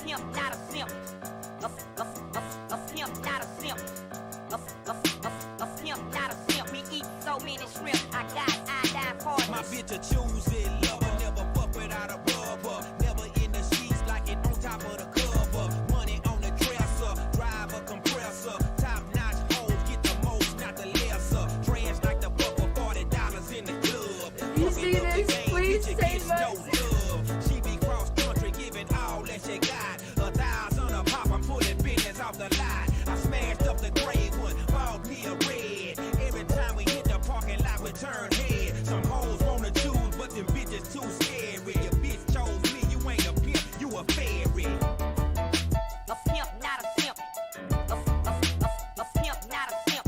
pimp, not a simp. A pimp, not a simp. A pimp, not a simp. We eat so many shrimp. I got iodine partners. My bitch a choosy lover, never fuck without a rubber. Never in the sheets like it on top of the cover. Money on the dresser, drive a compressor. Top notch hoes get the most, not the lesser. Trash like the buck for $40 in the club. You see this? Please save us. She be cross country, giving all that she got. 1,000 a pop, I'm pulling billions off the lot. I smashed up the gray one, bought me a red. Every time we hit the parking lot, we turn head. Some hoes wanna choose, but them bitches too scary. Your bitch chose me, you ain't a pimp, you a fairy. A pimp, not a simp. A pimp, not a simp.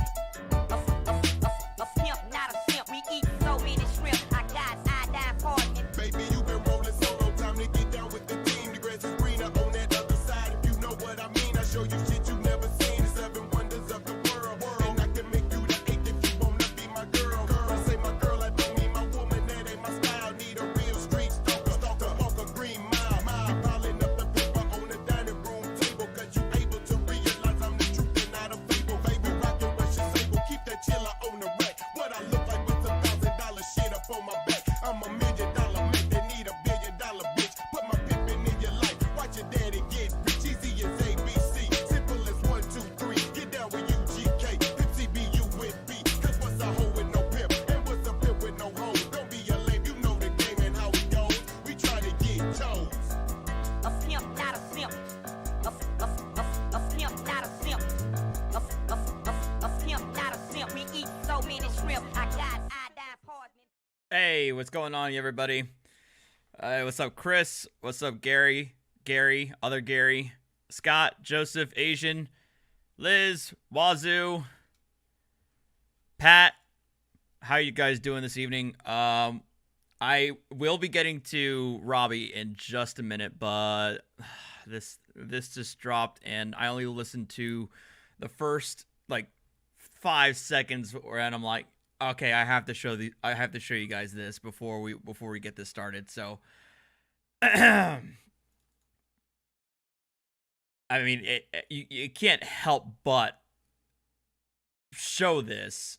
A pimp, not a simp. We eat so many shrimp. I got iodine partners. Baby, you been rolling solo, time to get down with the team. The grass is greener on that other side. If you know what I mean, I show you shit you never seen. The 7 wonders of the world. And I can make you the 8th if you wanna be my girl. I say my girl, I don't mean my woman, that ain't my style. Need a real street stalker, walk a green mile. Piling up the paper on the dining room table, cause you able to realize I'm the truth and not a fable. Baby, rockin' Russian sable, keep that chiller on the rack. What I look like with some $1,000 shit up on my back. I'm $1 million man, they need $1 billion bitch. Put my pimpin' in your life, watch your daddy get rich. Easy as ABC, simple as 1, 2, 3. Get down with UGK, MCBU with B. Cause what's a hoe with no pimp, and what's a pimp with no hoe? Don't be a lame, you know the game and how it goes. We try to get chose. A pimp, not a simp. A pimp, not a simp. A pimp, not a simp. We eat so many shrimp. I got iodine partners. Hey, what's going on, everybody? What's up, Chris? What's up, Gary? Other Gary, Scott, Joseph, Asian, Liz, Wazoo, Pat. How you guys doing this evening? I will be getting to Robbie in just a minute, but this just dropped, and I only listened to the first like 5 seconds, and I'm like, okay, I have to show you guys this before we get this started. So, I mean, you can't help but show this.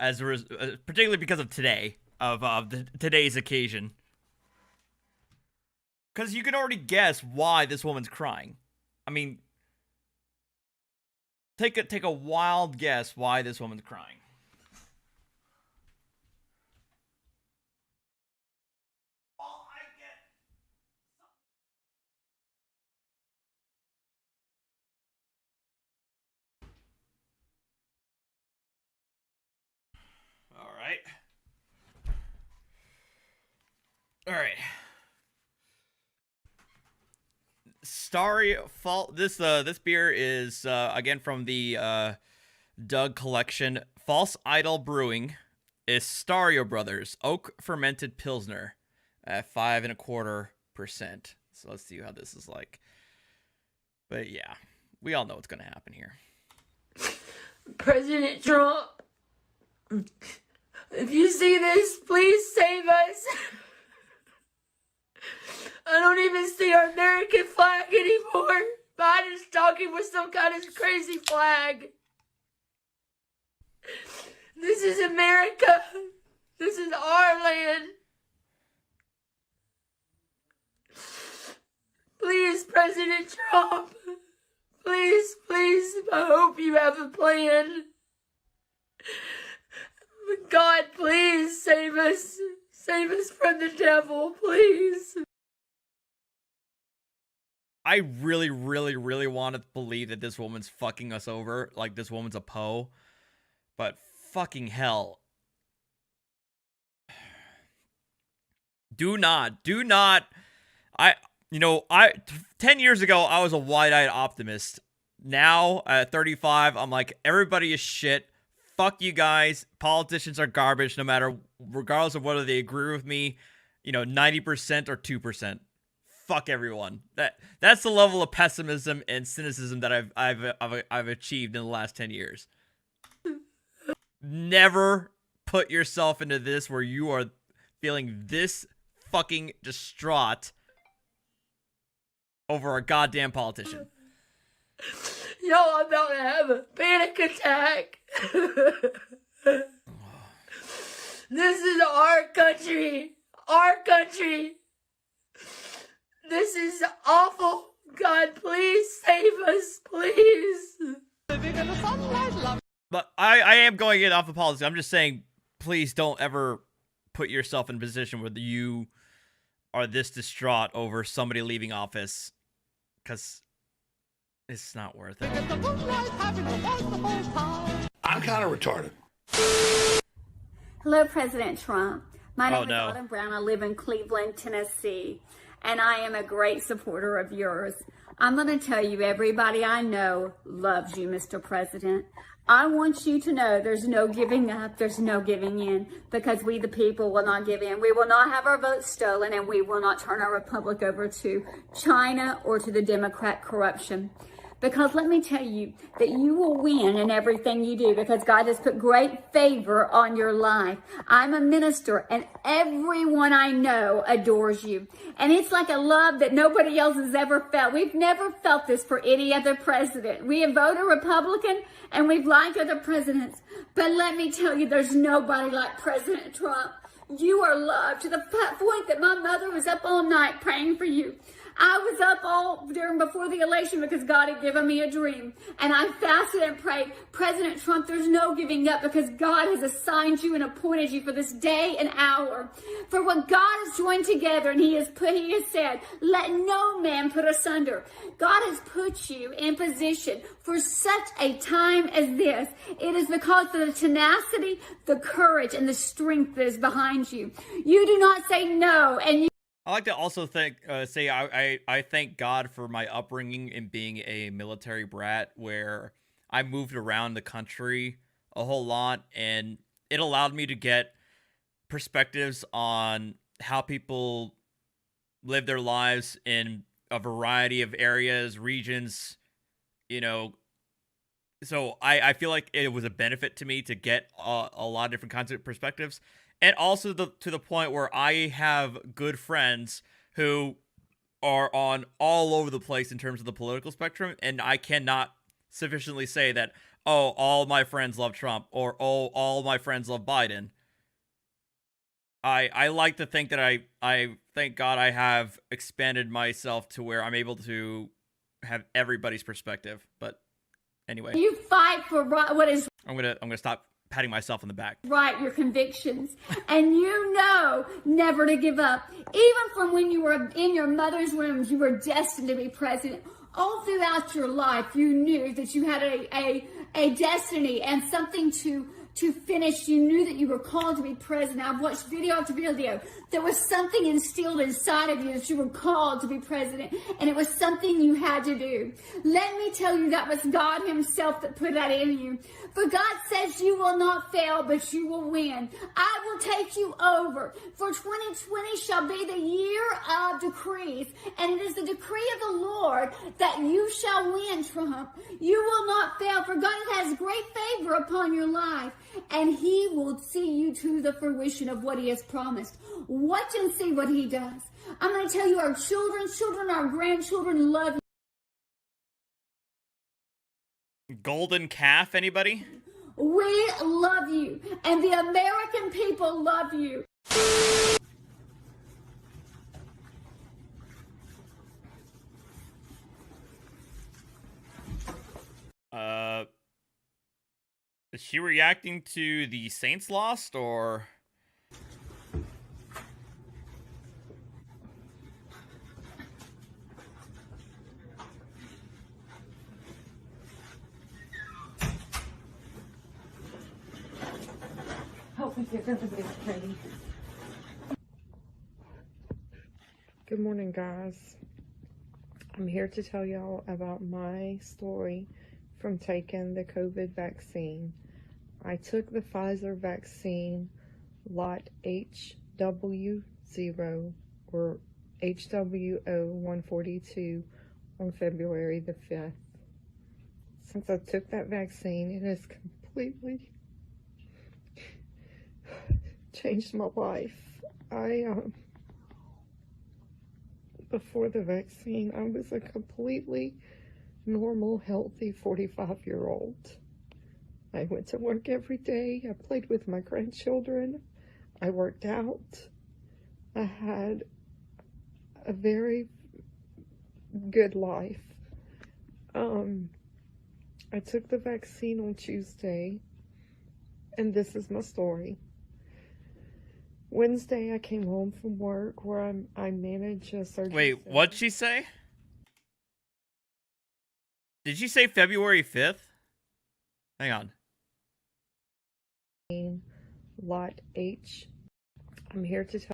Particularly because of today, today's occasion. Because you can already guess why this woman's crying. I mean, take a wild guess why this woman's crying. All right. This beer is again from the Doug collection. False Idol Brewing is Stario Brothers Oak Fermented Pilsner at 5.25%. So let's see how this is like. But yeah, we all know what's gonna happen here. President Trump, if you see this, please save us. I don't even see our American flag anymore. Biden's talking with some kind of crazy flag. This is America. This is our land. Please, President Trump. Please, I hope you have a plan. God, please save us. Save us from the devil, please. I really want to believe that this woman's fucking us over. Like, this woman's a Poe. But fucking hell. Do not. 10 years ago, I was a wide-eyed optimist. Now, at 35, I'm like, everybody is shit. Fuck you guys. Politicians are garbage, regardless of whether they agree with me, 90% or 2%. Fuck everyone. That's the level of pessimism and cynicism that I've achieved in the last 10 years. Never put yourself into this where you are feeling this fucking distraught over a goddamn politician. Yo, I'm about to have a panic attack. This is our country. Our country. This is awful. God, please save us, please. But I am going to get off the politics. I'm just saying, please don't ever put yourself in a position where you are this distraught over somebody leaving office, because it's not worth it. I'm kind of retarded. Hello, President Trump. My name no. is Autumn Brown. I live in Cleveland, Tennessee, and I am a great supporter of yours. I'm going to tell you, everybody I know loves you, Mr. President. I want you to know there's no giving up, there's no giving in, because we the people will not give in. We will not have our votes stolen, and we will not turn our republic over to China or to the Democrat corruption. Because let me tell you that you will win in everything you do, because God has put great favor on your life. I'm a minister, and everyone I know adores you. And it's like a love that nobody else has ever felt. We've never felt this for any other president. We have voted Republican, and we've liked other presidents. But let me tell you, there's nobody like President Trump. You are loved to the point that my mother was up all night praying for you. I was up before the election because God had given me a dream. And I fasted and prayed, President Trump, there's no giving up, because God has assigned you and appointed you for this day and hour. For what God has joined together, and He has said, let no man put asunder. God has put you in position for such a time as this. It is because of the tenacity, the courage, and the strength that is behind you. You do not say no, and you I like to also say I thank God for my upbringing and being a military brat, where I moved around the country a whole lot, and it allowed me to get perspectives on how people live their lives in a variety of areas, regions, you know. So I feel like it was a benefit to me to get a lot of different kinds of perspectives. And also to the point where I have good friends who are on all over the place in terms of the political spectrum, and I cannot sufficiently say that, oh, all my friends love Trump, or oh, all my friends love Biden. I like to think that I thank God I have expanded myself to where I'm able to have everybody's perspective. But anyway, you fight for what is I'm gonna stop patting myself on the back. right, your convictions, and you know never to give up. Even from when you were in your mother's womb, you were destined to be president. All throughout your life, you knew that you had a destiny and something to finish. You knew that you were called to be president. I've watched video after video. There was something instilled inside of you that you were called to be president, and it was something you had to do. Let me tell you, that was God Himself that put that in you. For God says you will not fail, but you will win. I will take you over. For 2020 shall be the year of decrees, and it is the decree of the Lord that you shall win, Trump. You will not fail, for God has great favor upon your life, and He will see you to the fruition of what He has promised. Watch and see what He does. I'm going to tell you, our children, our grandchildren love you. Golden calf, anybody? We love you, and the American people love you. Is she reacting to the Saints lost, or? Good morning, guys. I'm here to tell y'all about my story from taking the COVID vaccine. I took the Pfizer vaccine lot HW0 or HWO142 on February the 5th. Since I took that vaccine, it has completely changed my life. Before the vaccine, I was a completely normal, healthy 45-year-old. I went to work every day. I played with my grandchildren. I worked out. I had a very good life. I took the vaccine on Tuesday, and this is my story. Wednesday, I came home from work where I manage a surgery. Wait, what'd she say? Did she say February 5th? Hang on. Lot H. I'm here to tell.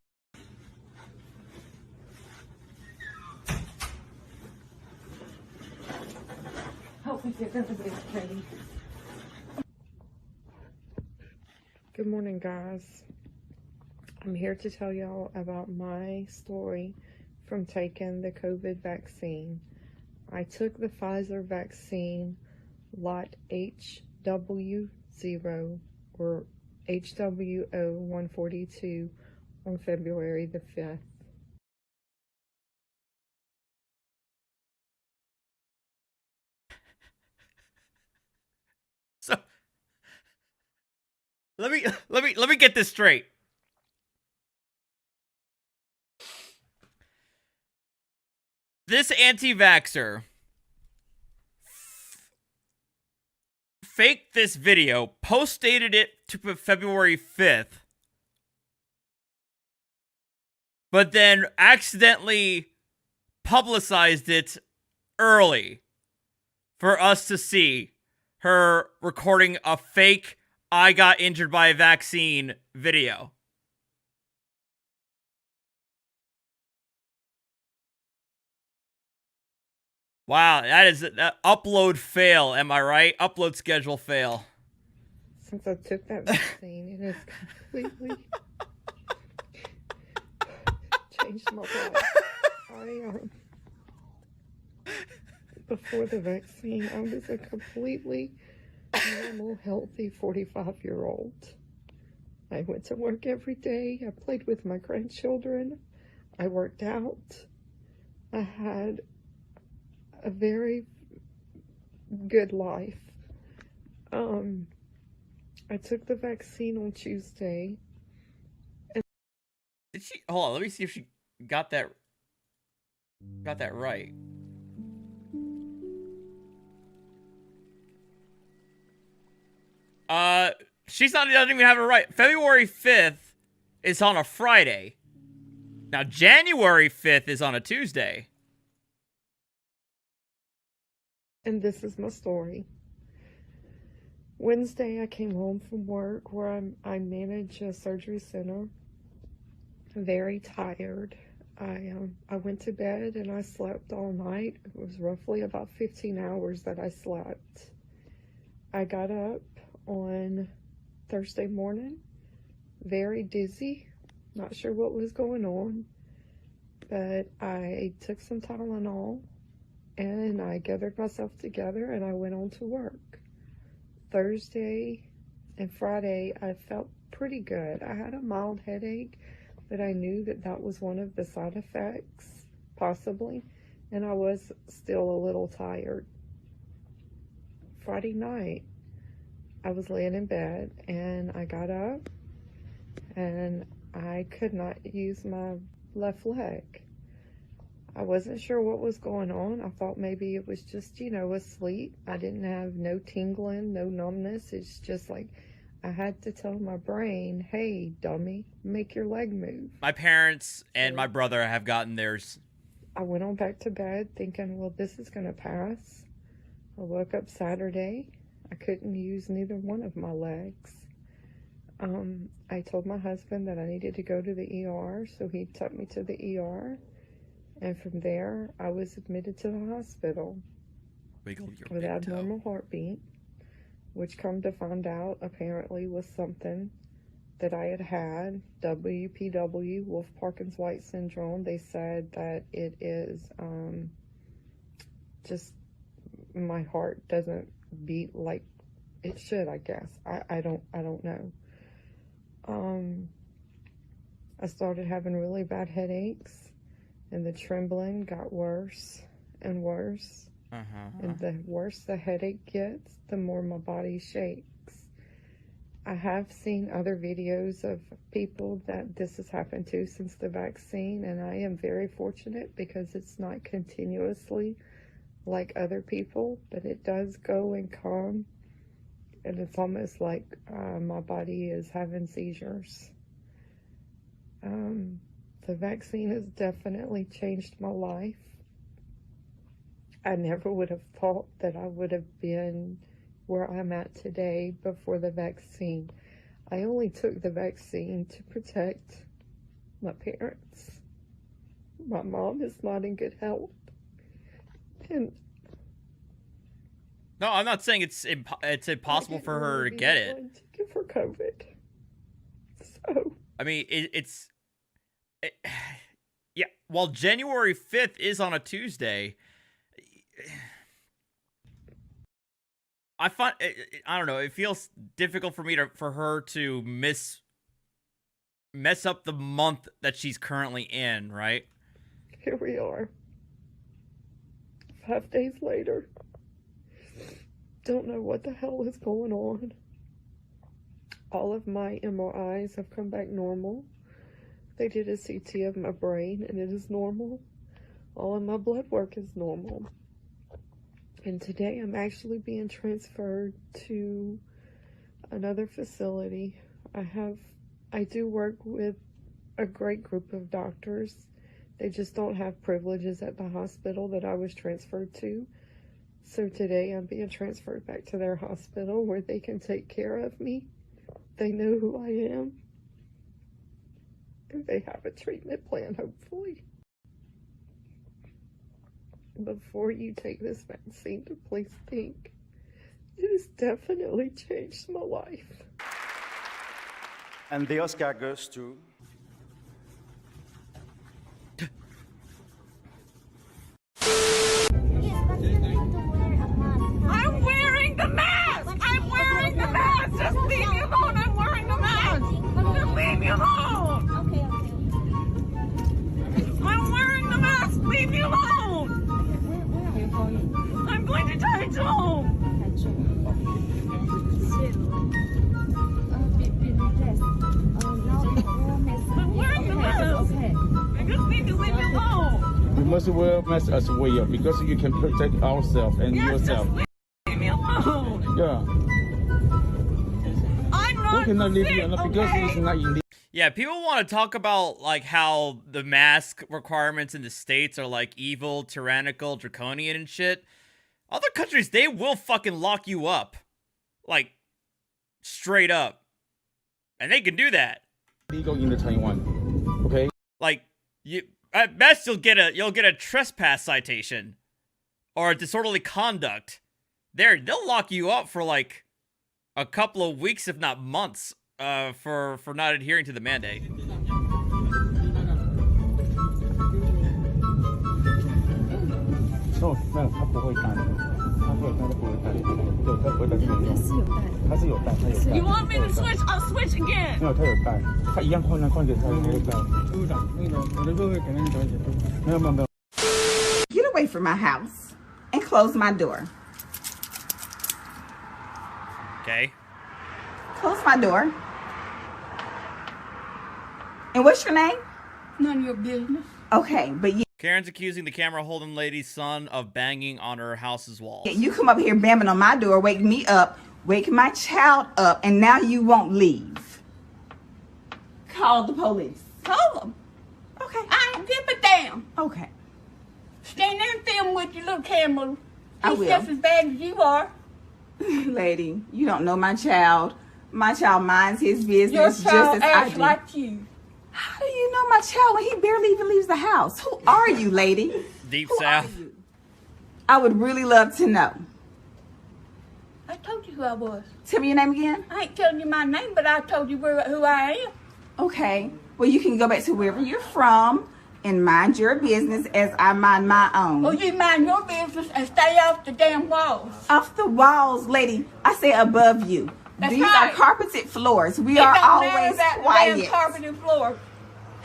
Hope you're gonna be okay. Good morning, guys. I'm here to tell y'all about my story from taking the COVID vaccine. I took the Pfizer vaccine, lot HW0 or HWO142 on February the 5th. So let me get this straight. This anti-vaxxer faked this video, post-dated it to February 5th, but then accidentally publicized it early for us to see her recording a fake "I got injured by a vaccine" video. Wow, that is an upload fail, am I right? Upload schedule fail. Since I took that vaccine, it has completely changed my life. Before the vaccine, I was a completely normal, healthy 45-year-old. I went to work every day. I played with my grandchildren. I worked out. I had a very good life. I took the vaccine on Tuesday. Did she? Hold on, let me see if she got that right. She doesn't even have it right. February 5th is on a Friday. Now, January 5th is on a Tuesday. And this is my story. Wednesday, I came home from work where I manage a surgery center. Very tired. I went to bed and I slept all night. It was roughly about 15 hours that I slept. I got up on Thursday morning, very dizzy, not sure what was going on, but I took some Tylenol and I gathered myself together and I went on to work. Thursday and Friday, I felt pretty good. I had a mild headache, but I knew that that was one of the side effects, possibly, and I was still a little tired. Friday night, I was laying in bed and I got up and I could not use my left leg. I wasn't sure what was going on. I thought maybe it was just, asleep. I didn't have no tingling, no numbness. It's just like I had to tell my brain, hey, dummy, make your leg move. My parents and my brother have gotten theirs. I went on back to bed thinking, well, this is going to pass. I woke up Saturday. I couldn't use neither one of my legs. I told my husband that I needed to go to the ER, so he took me to the ER. And from there, I was admitted to the hospital with abnormal heartbeat, which come to find out apparently was something that I had, WPW, Wolff-Parkinson-White syndrome. They said that it is just my heart doesn't beat like it should, I guess. I don't know. I started having really bad headaches, and the trembling got worse and worse. And the worse the headache gets, the more my body shakes. I have seen other videos of people that this has happened to since the vaccine, and I am very fortunate because it's not continuously like other people, but it does go and come, and it's almost like my body is having seizures. The vaccine has definitely changed my life. I never would have thought that I would have been where I'm at today before the vaccine. I only took the vaccine to protect my parents. My mom is not in good health. And no, I'm not saying it's impossible for her to get it. To give her COVID. So I mean, yeah. While January 5th is on a Tuesday, I find I don't know. It feels difficult for me for her to mess up the month that she's currently in. Right? Here we are. 5 days later. Don't know what the hell is going on. All of my MRIs have come back normal. They did a CT of my brain and it is normal. All of my blood work is normal. And today I'm actually being transferred to another facility. I do work with a great group of doctors. They just don't have privileges at the hospital that I was transferred to. So today I'm being transferred back to their hospital where they can take care of me. They know who I am. And they have a treatment plan, hopefully. Before you take this vaccine, to please think. It has definitely changed my life. And the Oscar goes to... I'm wearing the mask! I'm wearing the mask! Just leave me alone! I'm wearing the mask! Just leave me alone! I'm wearing the mask! Leave me alone! Where are you going? I'm going to Taichung! I'm wearing the mask! I just need to leave me alone! We must wear masks as well because you can protect ourselves and yourself. Leave me alone! Yeah. I'm not We cannot leave you alone because okay? it's not illegal. Yeah, people want to talk about like how the mask requirements in the States are like evil, tyrannical, draconian and shit. Other countries, they will fucking lock you up. Like, straight up. And they can do that. Legal in the Taiwan. Okay? Like, you at best you'll get a trespass citation. Or a disorderly conduct. They'll lock you up for like a couple of weeks, if not months, for not adhering to the mandate. No, 他不会戴，他不会戴，对，他不会戴这个用，他是有戴，他有戴。You want me to switch? I'll switch again. 没有，他有戴，他一样换给他有戴。部长，那个我的座位给那个小姐。没有。Get away from my house and close my door. Okay. Close my door. And what's your name? None of your business. Okay, but Karen's accusing the camera holding lady's son of banging on her house's walls. you come up here banging on my door, wake me up, wake my child up, and now you won't leave. Call the police. Call them. Okay. I don't give a damn. Okay. Stand there and film with your little camera. I He's will. just as bad as you are. Lady, you don't know my child. My child minds his business Your just child as I acts do. like you. How do you know my child when he barely even leaves the house? Who are you, lady? Deep Who South. are you? I would really love to know. I told you who I was. Tell me your name again. I ain't telling you my name, but I told you who I am. Okay. Well, you can go back to wherever you're from and mind your business as I mind my own. Well, you mind your business and stay off the damn walls. Off the walls, lady. I say above you. That's These right. are carpeted floors. We It are don't matter always about the quiet. damn carpeted floor.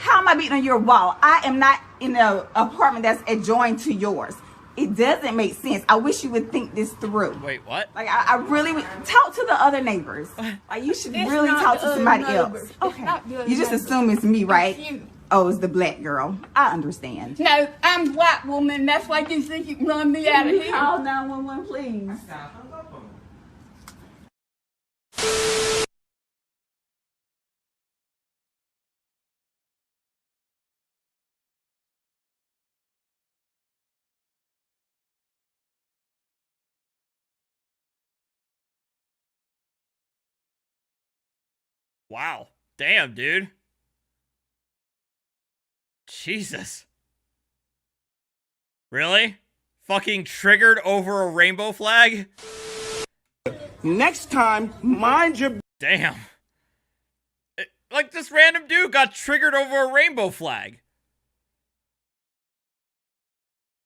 How am I beating on your wall? I am not in an apartment that's adjoined to yours. It doesn't make sense. I wish you would think this through. Wait, what? Like, I really would talk to the other neighbors. Like, you should really talk to somebody else. Okay. You just assume it's me, right? Oh, it's the black girl. I understand. No, I'm a white woman. That's why you think you can run me out of here. Call 911, please. Wow. Damn, dude. Jesus. Really? Fucking triggered over a rainbow flag? Next time, mind your Damn. Like, this random dude got triggered over a rainbow flag.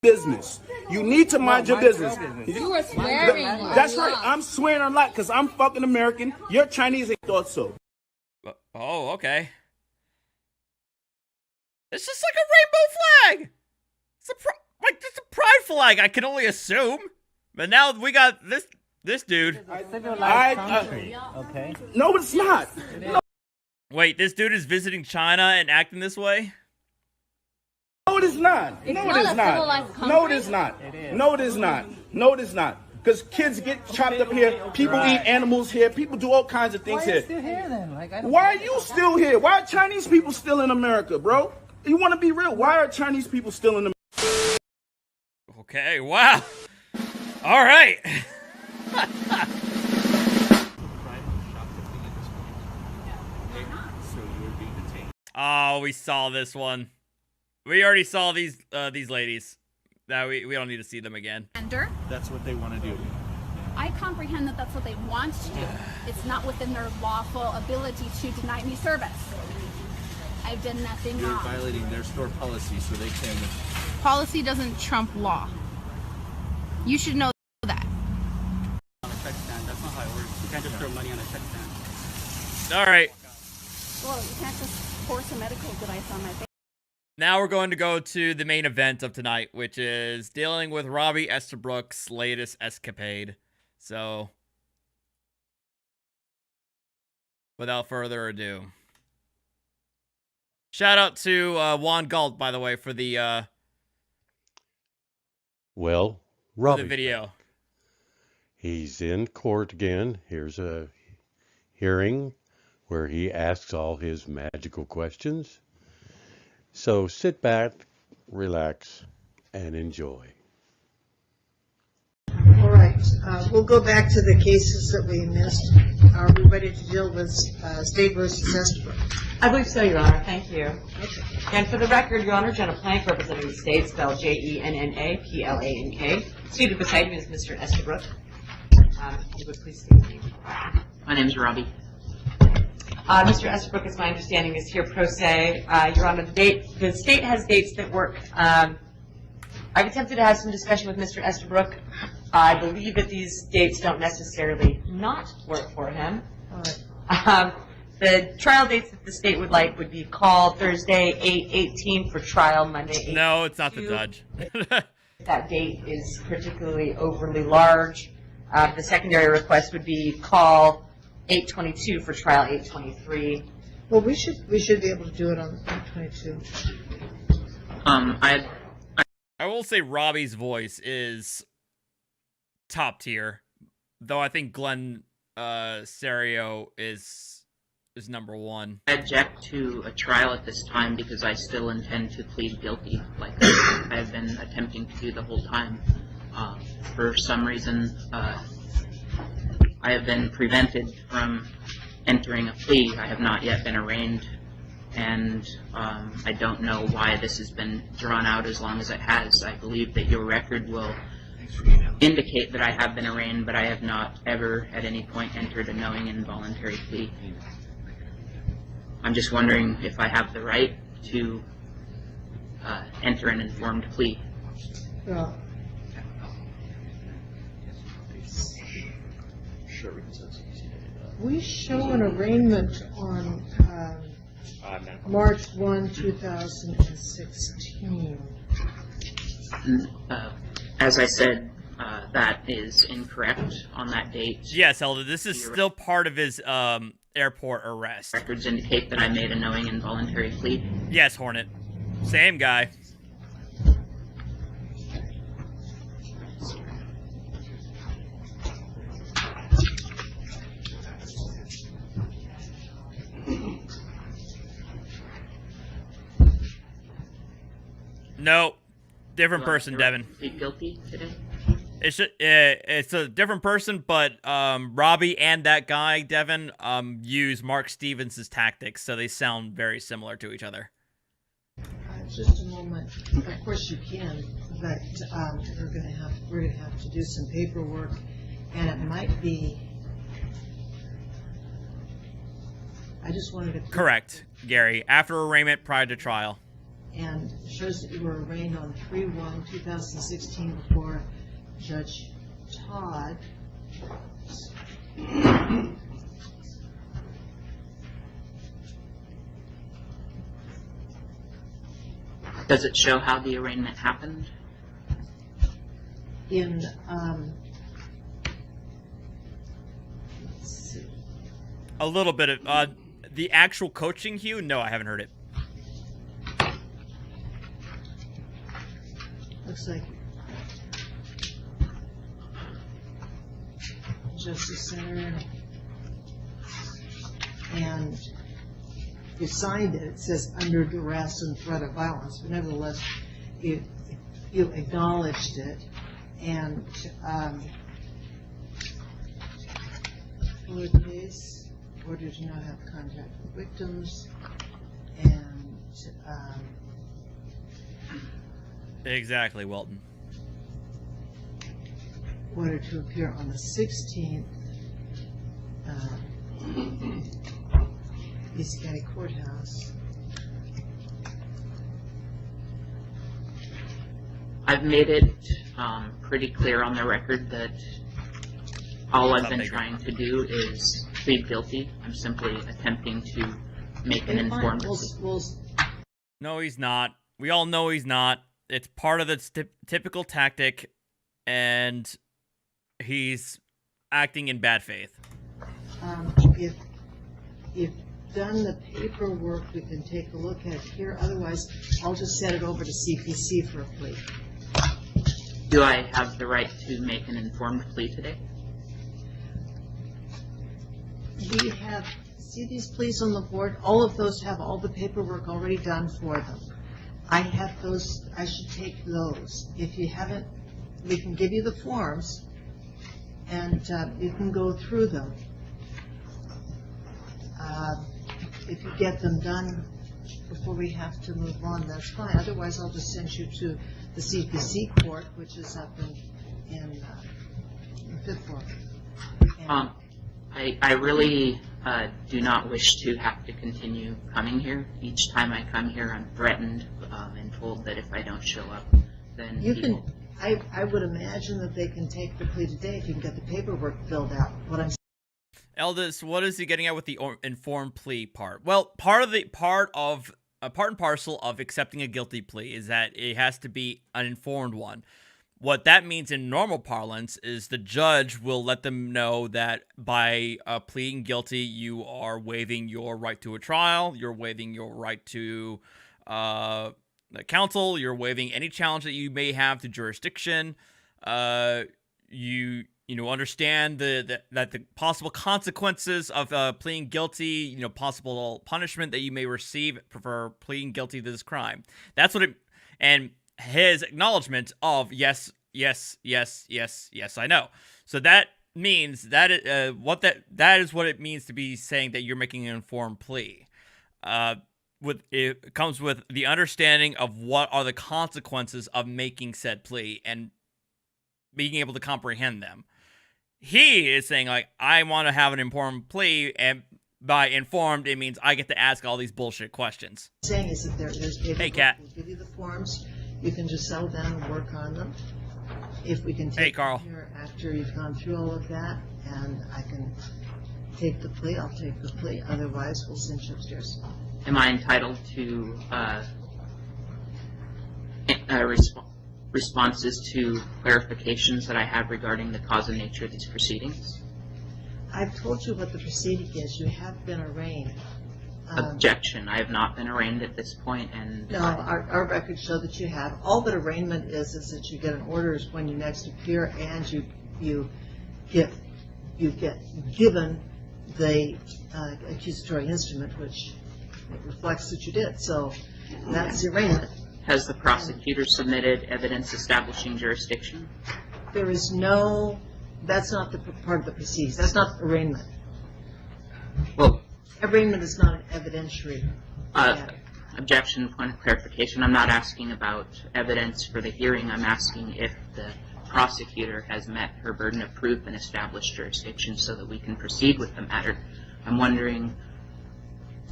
business. You need to mind your business. You are swearing. That's right. I'm swearing a lot because I'm fucking American. You're Chinese. I thought so. Oh, okay. It's just like a rainbow flag. It's a pride flag, I can only assume. But now we got this dude. Okay. No, it's not. No. Wait, this dude is visiting China and acting this way? No, it is not. No, it is not. No, it is not. No, it is not. No, it is not. Because kids get chopped up here. People eat animals here. People do all kinds of things here. Still here then? Why are you still here? Why are Chinese people still in America, bro? You want to be real? Why are Chinese people still in America? Okay, wow. All right. Oh, we saw this one. We already saw these ladies. Now we don't need to see them again. That's what they want to do. I comprehend that that's what they want to do. It's not within their lawful ability to deny me service. I've done nothing You're wrong. violating their store policy, so they can. Policy doesn't trump law. You should know that. On a check stand, that's not how it works. You can't just throw money on a check stand. All right. Well, you can't just force a medical device on my face. Now we're going to go to the main event of tonight, which is dealing with Robbie Estabrook's latest escapade. So, without further ado, shout out to Juan Galt, by the way, for the well, Robbie, the video. He's in court again. Here's a hearing where he asks all his magical questions. So sit back, relax, and enjoy. All right, we'll go back to the cases that we missed. Are we ready to deal with State versus Estabrook? I believe so, Your Honor. Thank you. Okay. And for the record, Your Honor, Jenna Plank, representing the state, spelled Jennaplank. Seated beside me is Mr. Estabrook. You would please state your name. My name is Robbie. Mr. Estabrook, as my understanding, is here pro se. Your Honor, the state has dates that work. I've attempted to have some discussion with Mr. Estabrook. I believe that these dates don't necessarily not work for him. All right. The trial dates that the state would like would be call Thursday, 8/18 for trial, Monday, 8/22. No, it's not the judge. That date is particularly overly large. The secondary request would be call 8/22 for trial, 8/23. Well, we should be able to do it on 8/22. I will say Robbie's voice is top tier, though I think Glenn Serio is number one. I object to a trial at this time because I still intend to plead guilty, like I have been attempting to do the whole time. For some reason, I have been prevented from entering a plea. I have not yet been arraigned, and I don't know why this has been drawn out as long as it has. I believe that your record will indicate that I have been arraigned, but I have not ever at any point entered a knowing involuntary plea. I'm just wondering if I have the right to enter an informed plea. Well, we show an arraignment on March 1, 2016. As I said, that is incorrect on that date. Yes, Elder, this is still part of his airport arrest. Records indicate that I made a knowing involuntary plea. Yes, Hornet. Same guy. No, different person, Devin. Plead guilty today? It's a different person, but Robbie and that guy, Devin, use Mark Stevens' tactics, so they sound very similar to each other. Just a moment. Of course you can, but we're gonna have to do some paperwork, and it might be. I just wanted to. Correct, Gary. After arraignment, prior to trial. And it shows that you were arraigned on 3/1/2016 before Judge Todd. Does it show how the arraignment happened? In let's see. A little bit of the actual coaching, Hugh. No, I haven't heard it. Looks like Justice Center, and you signed it. It says under duress and threat of violence, but nevertheless, you acknowledged it, and for case order to not have contact with victims, and Exactly, Welton. order to appear on the 16th, East County Courthouse. I've made it pretty clear on the record that all I've been trying to do is plead guilty. I'm simply attempting to make an informed plea. No, he's not. We all know he's not. It's part of the typical tactic, and he's acting in bad faith. If you've done the paperwork, we can take a look at it here. Otherwise, I'll just send it over to CPC for a plea. Do I have the right to make an informed plea today? We have, see these pleas on the board? All of those have all the paperwork already done for them. I have those, I should take those. If you haven't, we can give you the forms, and you can go through them. If you get them done before we have to move on, that's fine. Otherwise, I'll just send you to the CPC court, which is up in Fifth Ward. I really do not wish to have to continue coming here. Each time I come here, I'm threatened and told that if I don't show up, then you people... can. I would imagine that they can take the plea today if you can get the paperwork filled out. What I'm Eldest, what is he getting at with the informed plea part? Well, part and parcel of accepting a guilty plea is that it has to be an informed one. What that means in normal parlance is the judge will let them know that by pleading guilty, you are waiving your right to a trial, you're waiving your right to counsel, you're waiving any challenge that you may have to jurisdiction. You understand that the possible consequences of pleading guilty, possible punishment that you may receive for pleading guilty to this crime. That's what it, and his acknowledgement of yes, I know. So that means that that is what it means to be saying that you're making an informed plea. It comes with the understanding of what are the consequences of making said plea and being able to comprehend them. He is saying, like, I want to have an informed plea, and by informed, it means I get to ask all these bullshit questions. saying is that there's paperwork. Hey, Kat. We'll give you the forms. You can just settle down and work on them. If we can take Carl. them here after you've gone through all of that, and I can take the plea, I'll take the plea. Otherwise, we'll send you upstairs. am I entitled to responses to clarifications that I have regarding the cause and nature of these proceedings? I've told you what the proceeding is. You have been arraigned. Objection. I have not been arraigned at this point, and No, our records show that you have. All that arraignment is that you get an order when you next appear, and you get given the accusatory instrument, which reflects that you did. So that's the arraignment. Has the prosecutor submitted evidence establishing jurisdiction? There is no. That's not the part of the proceedings. That's not arraignment. Well, arraignment is not an evidentiary matter. Objection, point of clarification. I'm not asking about evidence for the hearing. I'm asking if the prosecutor has met her burden of proof and established jurisdiction so that we can proceed with the matter. I'm wondering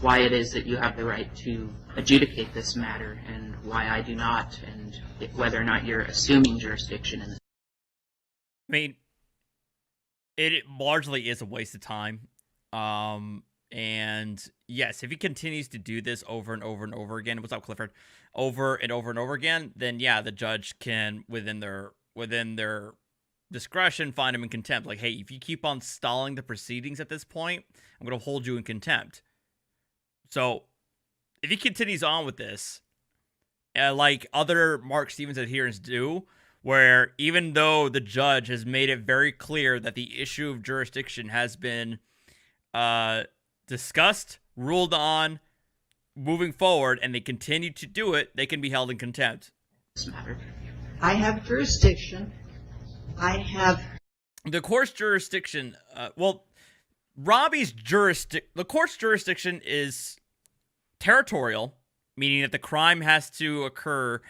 why it is that you have the right to adjudicate this matter and why I do not, and whether or not you're assuming jurisdiction in this. I mean, it largely is a waste of time. And yes, if he continues to do this over and over and over again, what's up, Clifford? Over and over and over again, then yeah, the judge can, within their discretion, find him in contempt. Like, hey, if you keep on stalling the proceedings at this point, I'm going to hold you in contempt. So, if he continues on with this, like other Mark Stevens adherents do, where even though the judge has made it very clear that the issue of jurisdiction has been discussed, ruled on, moving forward, and they continue to do it, they can be held in contempt. I have jurisdiction. I have... The court's jurisdiction, the court's jurisdiction is territorial, meaning that the crime has to occur,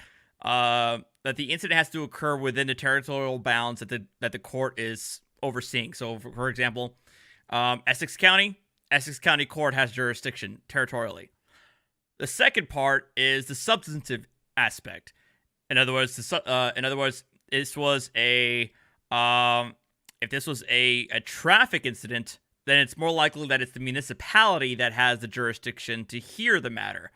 that the incident has to occur within the territorial bounds that the court is overseeing. So, for example, Essex County Court has jurisdiction territorially. The second part is the substantive aspect. In other words, this was if this was a traffic incident, then it's more likely that it's the municipality that has the jurisdiction to hear the matter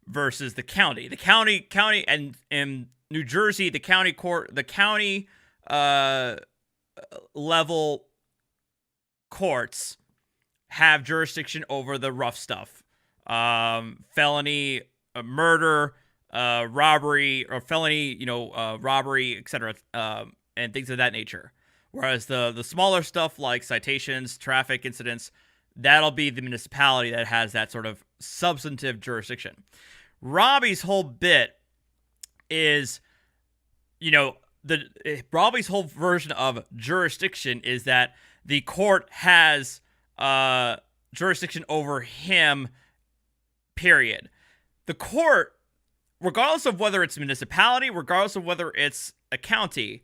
versus the county. The county, and in New Jersey, the county court, the county level courts have jurisdiction over the rough stuff, felony, murder, robbery, or felony, robbery, etc., and things of that nature. Whereas the smaller stuff like citations, traffic incidents, that'll be the municipality that has that sort of substantive jurisdiction. Robbie's whole bit is, Robbie's whole version of jurisdiction is that the court has jurisdiction over him, period. The court, regardless of whether it's a municipality, regardless of whether it's a county,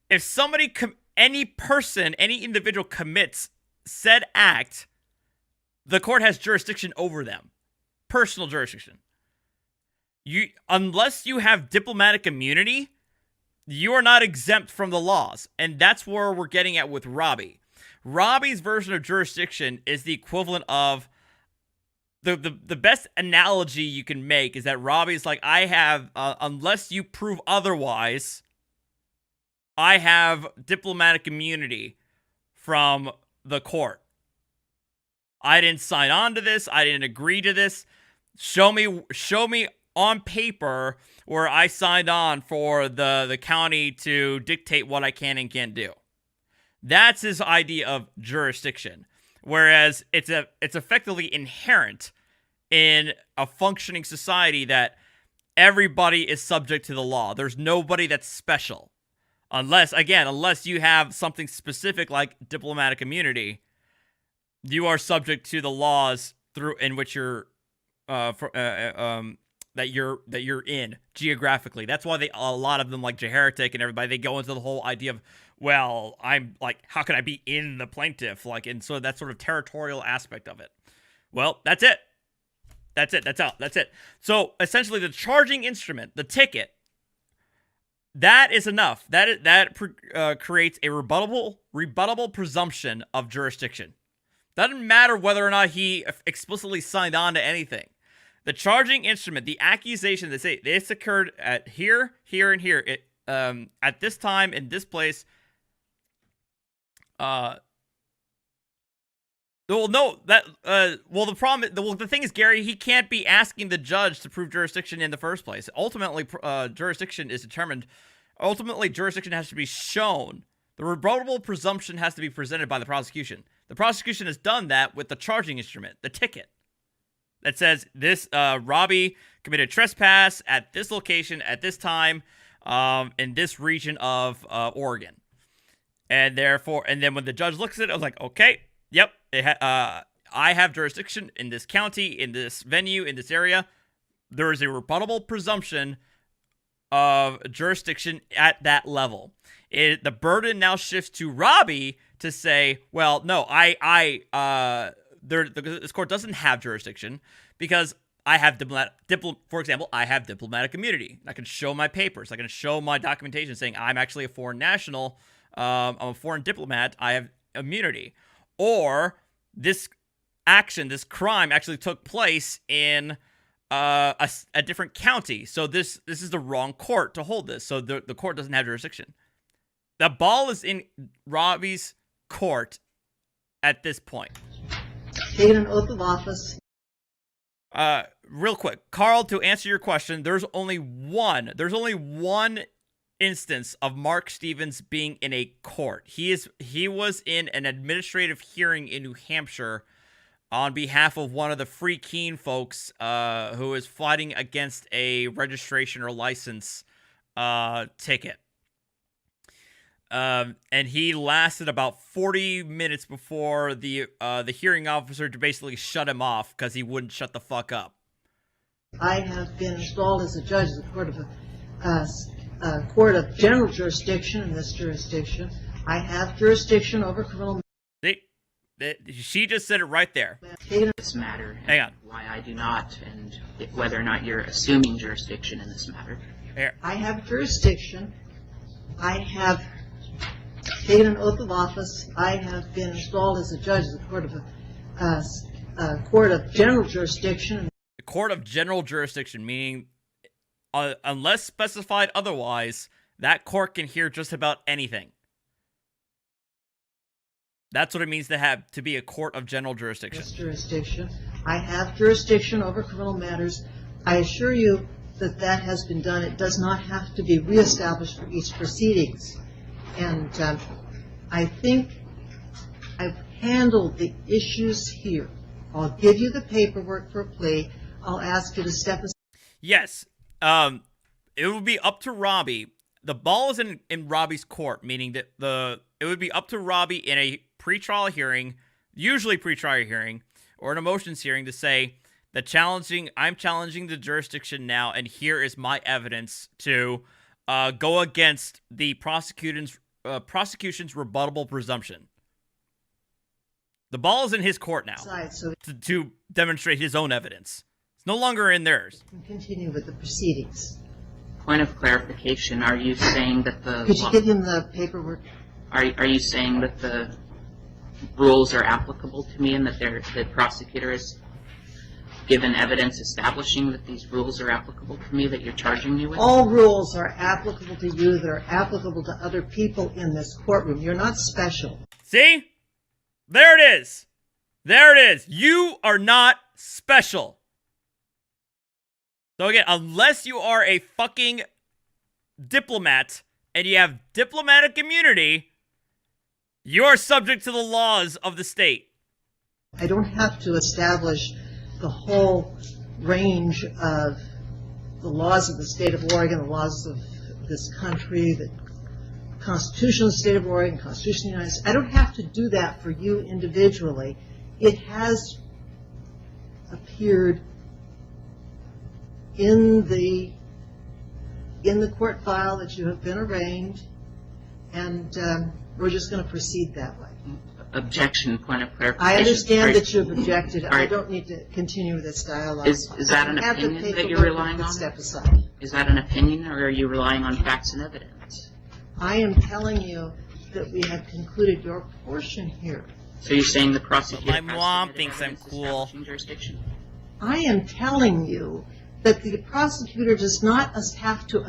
if somebody, any person, any individual commits said act, the court has jurisdiction over them. Personal jurisdiction. Unless you have diplomatic immunity, you are not exempt from the laws. And that's where we're getting at with Robbie. Robbie's version of jurisdiction is the equivalent of the best analogy you can make is that Robbie's like, I have, unless you prove otherwise, I have diplomatic immunity from the court. I didn't sign on to this. I didn't agree to this. Show me on paper where I signed on for the county to dictate what I can and can't do. That's his idea of jurisdiction. Whereas it's effectively inherent in a functioning society that everybody is subject to the law. There's nobody that's special. Unless you have something specific like diplomatic immunity, you are subject to the laws in which you're that you're in geographically. That's why a lot of them, like Jeheretic and everybody, they go into the whole idea of, well, I'm like, how can I be in the plaintiff? Like, and so that sort of territorial aspect of it. Well, that's it. That's it. So essentially, the charging instrument, the ticket, that is enough. That creates a rebuttable presumption of jurisdiction. Doesn't matter whether or not he explicitly signed on to anything. The charging instrument, the accusation, they say this occurred at here, here, and here. It at this time in this place. Well, no, that well, the problem, the thing is, Gary, he can't be asking the judge to prove jurisdiction in the first place. Ultimately, jurisdiction is determined. Ultimately, jurisdiction has to be shown. The rebuttable presumption has to be presented by the prosecution. The prosecution has done that with the charging instrument, the ticket, that says this Robbie committed trespass at this location at this time in this region of Oregon, and therefore, and then when the judge looks at it, I was like, okay, yep, I have jurisdiction in this county, in this venue, in this area. There is a rebuttable presumption of jurisdiction at that level. The burden now shifts to Robbie to say, well, no, this court doesn't have jurisdiction because I have for example, I have diplomatic immunity. I can show my papers. I can show my documentation saying I'm actually a foreign national. I'm a foreign diplomat. I have immunity. Or this action, this crime actually took place in a different county. So this is the wrong court to hold this. So the court doesn't have jurisdiction. The ball is in Robbie's court at this point. Taking an oath of office. Real quick, Carl, to answer your question, there's only one instance of Mark Stevens being in a court. He was in an administrative hearing in New Hampshire on behalf of one of the Free Keene folks who is fighting against a registration or license ticket. And he lasted about 40 minutes before the hearing officer basically shut him off because he wouldn't shut the fuck up. I have been installed as a judge of the court of general jurisdiction in this jurisdiction. I have jurisdiction over criminal. See, she just said it right there. This matter. Hang on. Why I do not, and whether or not you're assuming jurisdiction in this matter. Here. I have jurisdiction. I have taken an oath of office. I have been installed as a judge of the court of general jurisdiction. The court of general jurisdiction, meaning unless specified otherwise, that court can hear just about anything. That's what it means to be a court of general jurisdiction. This jurisdiction. I have jurisdiction over criminal matters. I assure you that has been done. It does not have to be reestablished for each proceedings. And I think I've handled the issues here. I'll give you the paperwork for a plea. I'll ask you to step aside. Yes. It would be up to Robbie. The ball is in Robbie's court, meaning that it would be up to Robbie in a pretrial hearing, usually pretrial hearing, or an motions hearing to say that I'm challenging the jurisdiction now, and here is my evidence to go against the prosecution's rebuttable presumption. The ball is in his court now to demonstrate his own evidence. It's no longer in theirs. Continue with the proceedings. Point of clarification, are you saying that the... Could you give him the paperwork? Are you saying that the rules are applicable to me and that the prosecutor has given evidence establishing that these rules are applicable to me that you're charging me with? All rules are applicable to you. They're applicable to other people in this courtroom. You're not special. See? There it is. There it is. You are not special. So again, unless you are a fucking diplomat and you have diplomatic immunity, you are subject to the laws of the state. I don't have to establish the whole range of the laws of the state of Oregon, the laws of this country, the Constitution of the state of Oregon, Constitution of the United States. I don't have to do that for you individually. It has appeared in the court file that you have been arraigned, and we're just going to proceed that way. Objection, point of clarification. I understand that you have objected. I don't need to continue this dialogue. Is that an opinion that you're relying on? Step aside. Is that an opinion, or are you relying on facts and evidence? I am telling you that we have concluded your portion here. So you're saying the prosecutor my mom thinks I'm cool. Jurisdiction? I am telling you that the prosecutor does not have to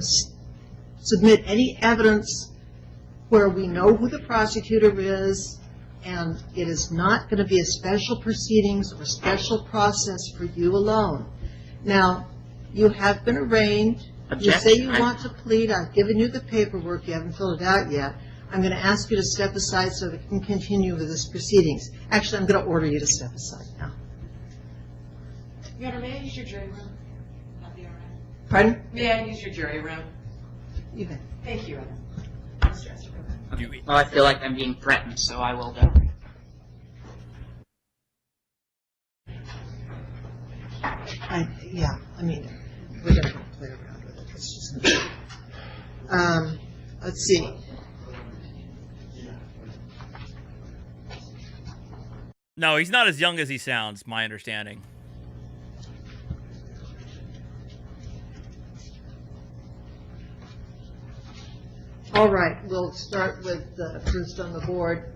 submit any evidence where we know who the prosecutor is, and it is not going to be a special proceedings or special process for you alone. Now, you have been arraigned. You say you want to plead. I've given you the paperwork. You haven't filled it out yet. I'm going to ask you to step aside so that we can continue with this proceedings. Actually, I'm going to order you to step aside now. Your Honor, may I use your jury room? That'd be all right. Pardon? May I use your jury room? You may. Thank you, Your Honor. Mr. Estabrook. Well, I feel like I'm being threatened, so I will go. Yeah, I mean, we're going to play around with it. It's just let's see. No, he's not as young as he sounds, my understanding. All right, we'll start with the first on the board.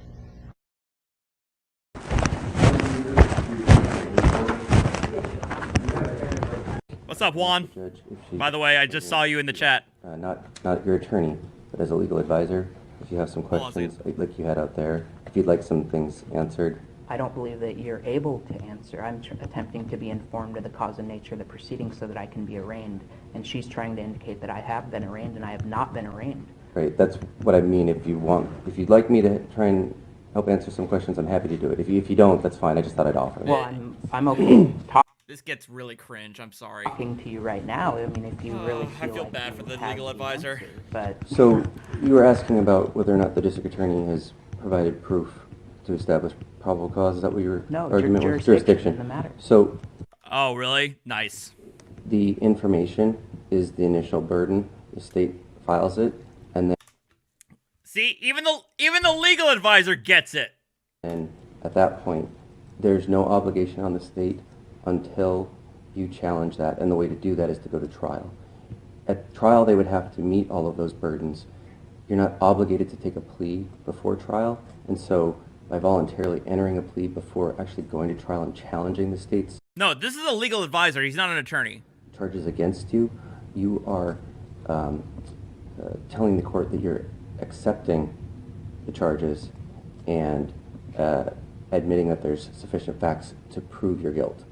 What's up, Juan? By the way, I just saw you in the chat. Not your attorney, but as a legal advisor, if you have some questions like you had out there, if you'd like some things answered. I don't believe that you're able to answer. I'm attempting to be informed of the cause and nature of the proceedings so that I can be arraigned. And she's trying to indicate that I have been arraigned and I have not been arraigned. Right, that's what I mean. If you'd like me to try and help answer some questions, I'm happy to do it. If you don't, that's fine. I just thought I'd offer. Well, I'm okay This gets really cringe. I'm sorry. talking to you right now. I mean, if you really I feel feel like bad you for the have legal advisor. answer, but So you were asking about whether or not the district attorney has provided proof to establish probable cause. Is that what your argument was? jurisdiction in the matter. So Oh, really? Nice. the information is the initial burden. The state files it, and then See, even the legal advisor gets it. at that point, there's no obligation on the state until you challenge that, and the way to do that is to go to trial. At trial, they would have to meet all of those burdens. You're not obligated to take a plea before trial, and so by voluntarily entering a plea before actually going to trial and challenging the state's No, this is a legal advisor. He's not an attorney. charges against you, you are telling the court that you're accepting the charges and admitting that there's sufficient facts to prove your guilt.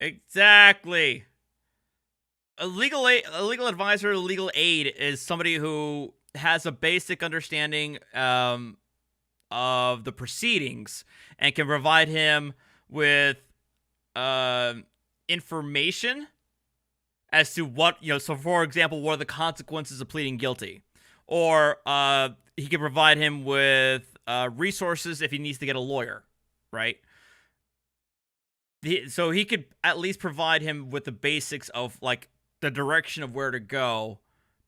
Exactly. A legal advisor, a legal aid is somebody who has a basic understanding of the proceedings and can provide him with information as to what, so for example, what are the consequences of pleading guilty? Or he can provide him with resources if he needs to get a lawyer, right? So he could at least provide him with the basics of, like, the direction of where to go,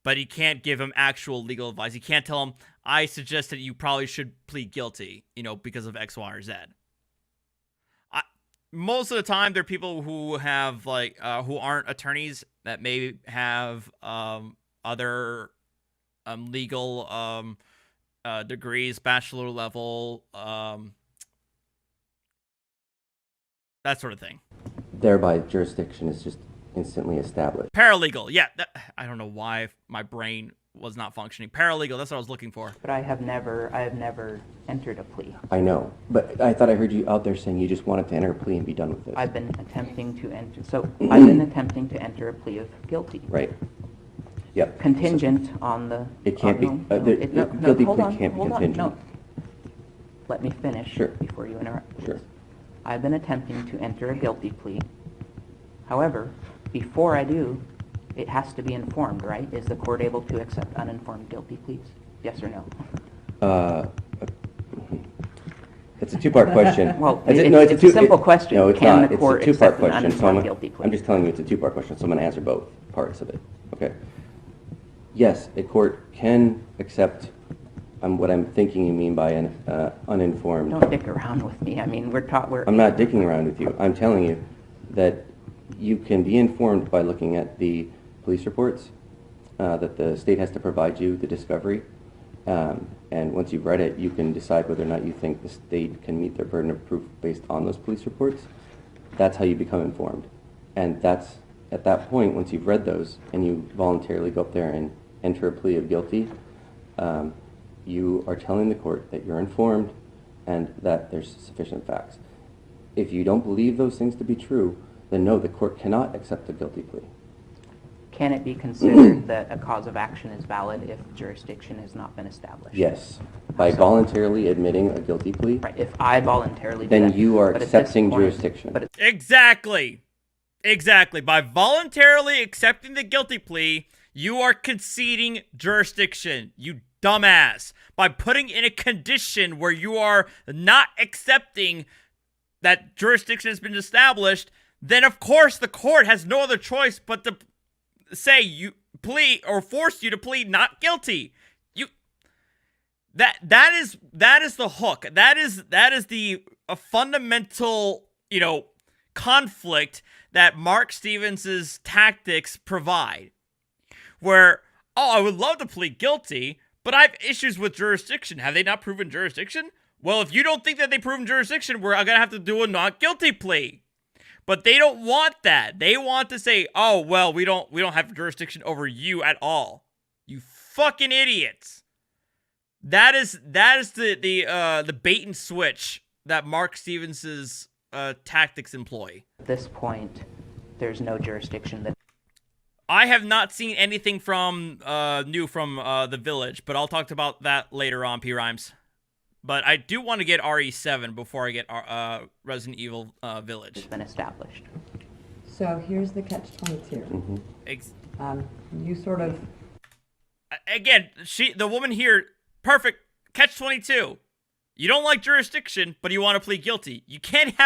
but he can't give him actual legal advice. He can't tell him, I suggest that you probably should plead guilty, because of X, Y, or Z. Most of the time, there are people who have, like, who aren't attorneys that may have other legal degrees, bachelor level, that sort of thing. Thereby, jurisdiction is just instantly established. Paralegal, yeah. I don't know why my brain was not functioning. Paralegal, that's what I was looking for. But I have never entered a plea. I know, but I thought I heard you out there saying you just wanted to enter a plea and be done with it. I've been attempting to enter. So I've been attempting to enter a plea of guilty. Right. Yep. Contingent on the. It can't be. Guilty plea can't be contingent. No. Let me finish before you interrupt. Sure. I've been attempting to enter a guilty plea. However, before I do, it has to be informed, right? Is the court able to accept uninformed guilty pleas? Yes or no? It's a two-part question. Well, it's a simple question. No, it's Can not. the court It's a two-part accept an question. So uninformed guilty plea? I'm just telling you it's a two-part question, so I'm going to answer both parts of it. Okay. Yes, a court can accept what I'm thinking you mean by an uninformed. Don't dick around with me. I mean, I'm not dicking around with you. I'm telling you that you can be informed by looking at the police reports that the state has to provide you, the discovery. And once you've read it, you can decide whether or not you think the state can meet their burden of proof based on those police reports. That's how you become informed. And that's, at that point, once you've read those and you voluntarily go up there and enter a plea of guilty, you are telling the court that you're informed and that there's sufficient facts. If you don't believe those things to be true, then no, the court cannot accept the guilty plea. Can it be considered that a cause of action is valid if jurisdiction has not been established? Yes. By voluntarily admitting a guilty plea, Right. If I voluntarily do then that, you are but at this accepting point- jurisdiction. But Exactly. By voluntarily accepting the guilty plea, you are conceding jurisdiction, you dumbass. By putting in a condition where you are not accepting that jurisdiction has been established, then of course the court has no other choice but to say you plea or force you to plead not guilty. That is the hook. That is the fundamental, conflict that Mark Stevens' tactics provide. Where, I would love to plead guilty, but I have issues with jurisdiction. Have they not proven jurisdiction? Well, if you don't think that they've proven jurisdiction, we're gonna have to do a not guilty plea. But they don't want that. They want to say, "Oh, well, we don't have jurisdiction over you at all." You fucking idiots. That is the bait and switch that Mark Stevens' tactics employ. At this point, there's no jurisdiction that. I have not seen anything new from the Village, but I'll talk about that later on, P. Rhymes. But I do want to get RE7 before I get Resident Evil Village. Has been established. So here's the catch-22. You sort of... Again, the woman here, perfect, catch-22. You don't like jurisdiction, but you want to plead guilty. You can't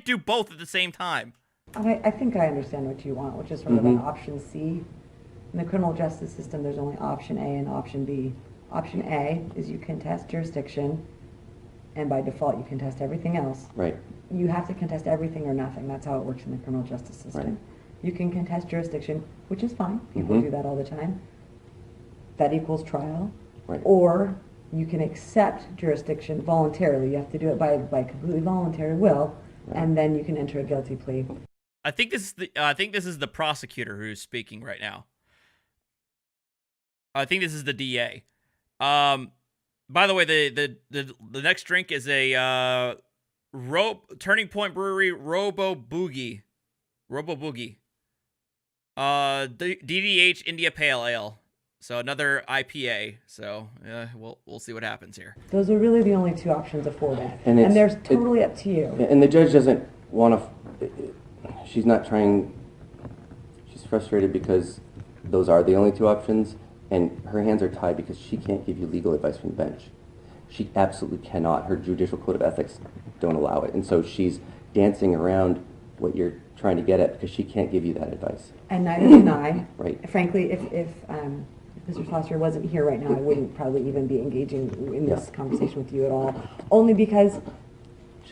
do both at the same time. I think I understand what you want, which is sort of an option C. In the criminal justice system, there's only option A and option B. Option A is you contest jurisdiction, and by default, you contest everything else. Right. You have to contest everything or nothing. That's how it works in the criminal justice system. Right. You can contest jurisdiction, which is fine. People do that all the time. That equals trial. Right. Or you can accept jurisdiction voluntarily. You have to do it by completely voluntary will, and then you can enter a guilty plea. I think this is the prosecutor who's speaking right now. I think this is the DA. By the way, the next drink is a Turning Point Brewery Robo Boogie. DDH India Pale Ale. So another IPA. So we'll see what happens here. Those are really the only two options afforded, And they're totally up to you. And the judge doesn't want to. She's not trying. She's frustrated because those are the only two options. And her hands are tied because she can't give you legal advice from the bench. She absolutely cannot. Her judicial code of ethics don't allow it. And so she's dancing around what you're trying to get at because she can't give you that advice. And neither can I. Right. Frankly, if Mr. Foster wasn't here right now, I wouldn't probably even be engaging in this conversation with you at all. Only because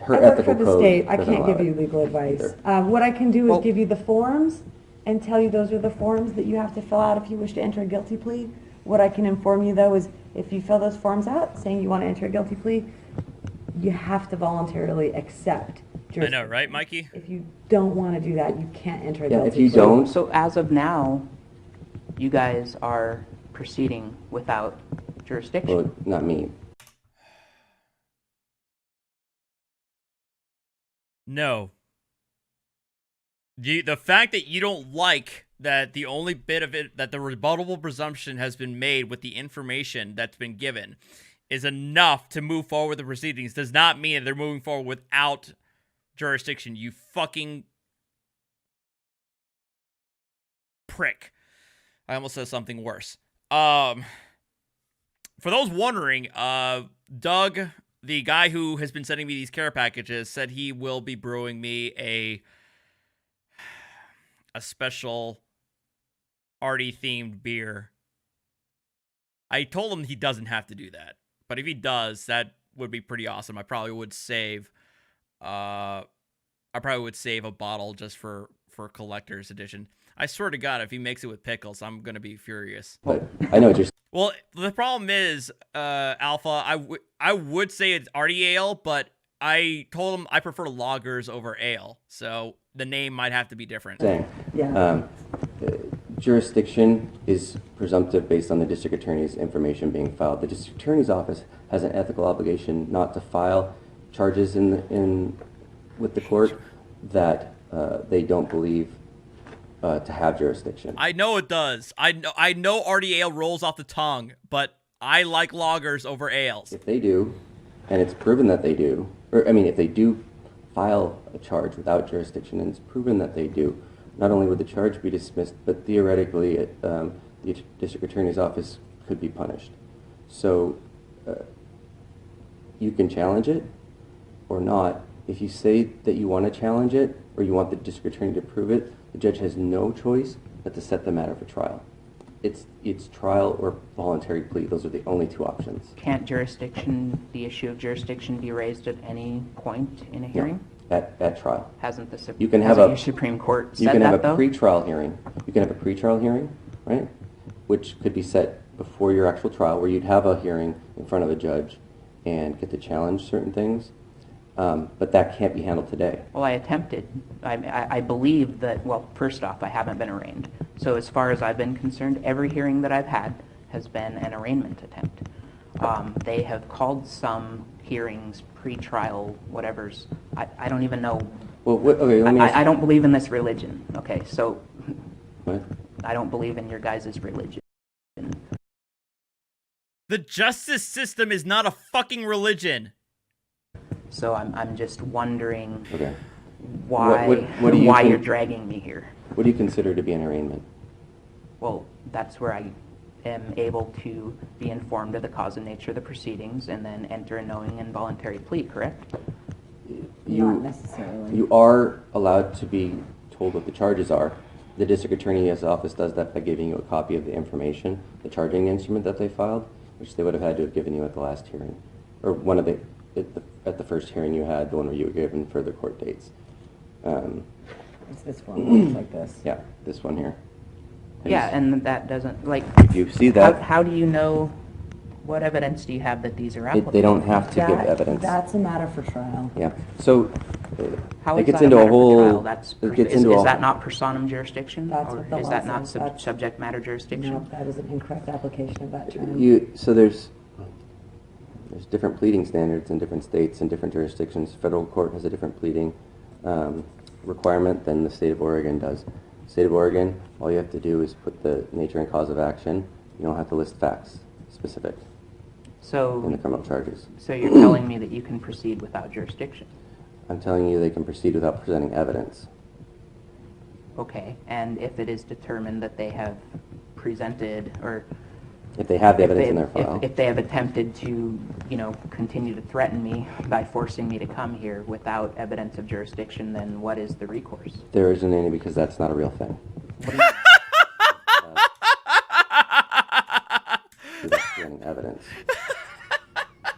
her I work ethical for the code state. I doesn't can't allow give you it legal advice. either. What I can do is give you the forms and tell you those are the forms that you have to fill out if you wish to enter a guilty plea. What I can inform you, though, is if you fill those forms out saying you want to enter a guilty plea, you have to voluntarily accept jurisdiction. I know, right, Mikey? If you don't want to do that, you can't enter a Yeah, guilty if you plea. don't. So as of now, you guys are proceeding without jurisdiction. Well, not me. No. The fact that you don't like that the only bit of it, that the rebuttable presumption has been made with the information that's been given is enough to move forward with the proceedings does not mean that they're moving forward without jurisdiction. You fucking prick. I almost said something worse. For those wondering, Doug, the guy who has been sending me these care packages, said he will be brewing me a special arty-themed beer. I told him he doesn't have to do that, but if he does, that would be pretty awesome. I probably would save a bottle just for collector's edition. I swear to God, if he makes it with pickles, I'm gonna be furious. But I know what you're. Well, the problem is, Alpha, I would say it's arty ale, but I told him I prefer loggers over ale, so the name might have to be different. Jurisdiction is presumptive based on the district attorney's information being filed. The district attorney's office has an ethical obligation not to file charges with the court that they don't believe to have jurisdiction. I know it does. I know already ale rolls off the tongue, but I like loggers over ales. If they do, and it's proven that they do, or I mean, if they do file a charge without jurisdiction, and it's proven that they do, not only would the charge be dismissed, but theoretically, the district attorney's office could be punished. So you can challenge it or not. If you say that you want to challenge it or you want the district attorney to prove it, the judge has no choice but to set the matter for trial. It's trial or voluntary plea. Those are the only two options. Can't the issue of jurisdiction be raised at any point in a hearing? No, at trial. Hasn't the your Supreme Court said You can that, have a though? pre-trial hearing. You can have a pre-trial hearing, right? Which could be set before your actual trial, where you'd have a hearing in front of a judge and get to challenge certain things. But that can't be handled today. Well, I attempted. I believe that, well, first off, I haven't been arraigned. So as far as I've been concerned, every hearing that I've had has been an arraignment attempt. They have called some hearings pre-trial whatevers. I don't even know. Well, okay, let me I don't believe in this religion. Okay, so what? I don't believe in your guys' religion. The justice system is not a fucking religion. So I'm just wondering Okay. why you're dragging me here. What do you consider to be an arraignment? Well, that's where I am able to be informed of the cause and nature of the proceedings and then enter a knowing and voluntary plea, correct? Not necessarily. You are allowed to be told what the charges are. The district attorney's office does that by giving you a copy of the information, the charging instrument that they filed, which they would have had to have given you at the last hearing, or one of at the first hearing you had, the one where you were given further court dates. It's this one, looks like this. Yeah, this one here. Yeah, and that doesn't, like... If you see that... How do you know, what evidence do you have that these are applicable? They don't have to give evidence. That's a matter for trial. Yeah, so... How it is gets that into a a matter whole... for trial? That's is that not personam jurisdiction? That's or what the is law that not says. subject matter jurisdiction? No, that is an incorrect application of that term. So there's different pleading standards in different states and different jurisdictions. Federal court has a different pleading requirement than the state of Oregon does. State of Oregon, all you have to do is put the nature and cause of action. You don't have to list facts specific in the criminal charges. So you're telling me that you can proceed without jurisdiction? I'm telling you they can proceed without presenting evidence. Okay, and if it is determined that they have presented, or if they have the evidence in their file, if they have attempted to, continue to threaten me by forcing me to come here without evidence of jurisdiction, then what is the recourse? there isn't any, because that's not a real thing. Without presenting evidence.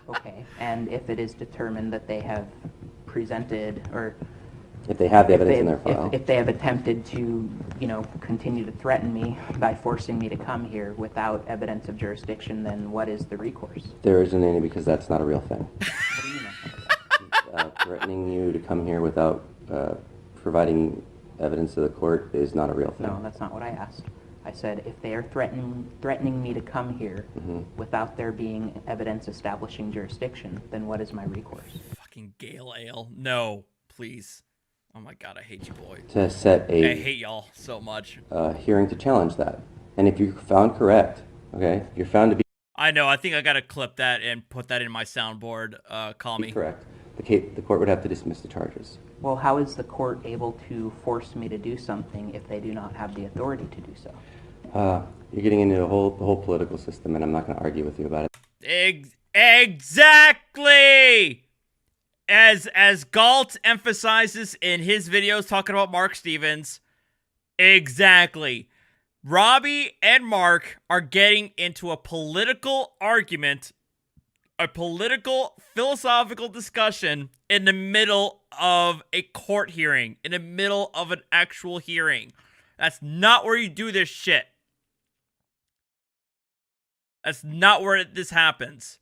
Okay, and if it is determined that they have presented, or if they have the evidence in their file, if they have attempted to, continue to threaten me by forcing me to come here without evidence of jurisdiction, then what is the recourse? there isn't any, because that's not a real thing. Threatening you to come here without providing evidence to the court is not a real thing. No, that's not what I asked. I said if they are threatening me to come here without there being evidence establishing jurisdiction, then what is my recourse? Fucking Gale Ale. No, please. Oh my god, I hate you, boy. To set I hate y'all so much. Hearing to challenge that. And if you're found correct, okay, if you're found to be I know, I think I gotta clip that and put that in my soundboard. Call me. correct, the court would have to dismiss the charges. Well, how is the court able to force me to do something if they do not have the authority to do so? You're getting into the whole political system, and I'm not going to argue with you about it. Exactly! As Galt emphasizes in his videos talking about Mark Stevens, exactly. Robbie and Mark are getting into a political argument, a political philosophical discussion in the middle of a court hearing, in the middle of an actual hearing. That's not where you do this shit. That's not where this happens.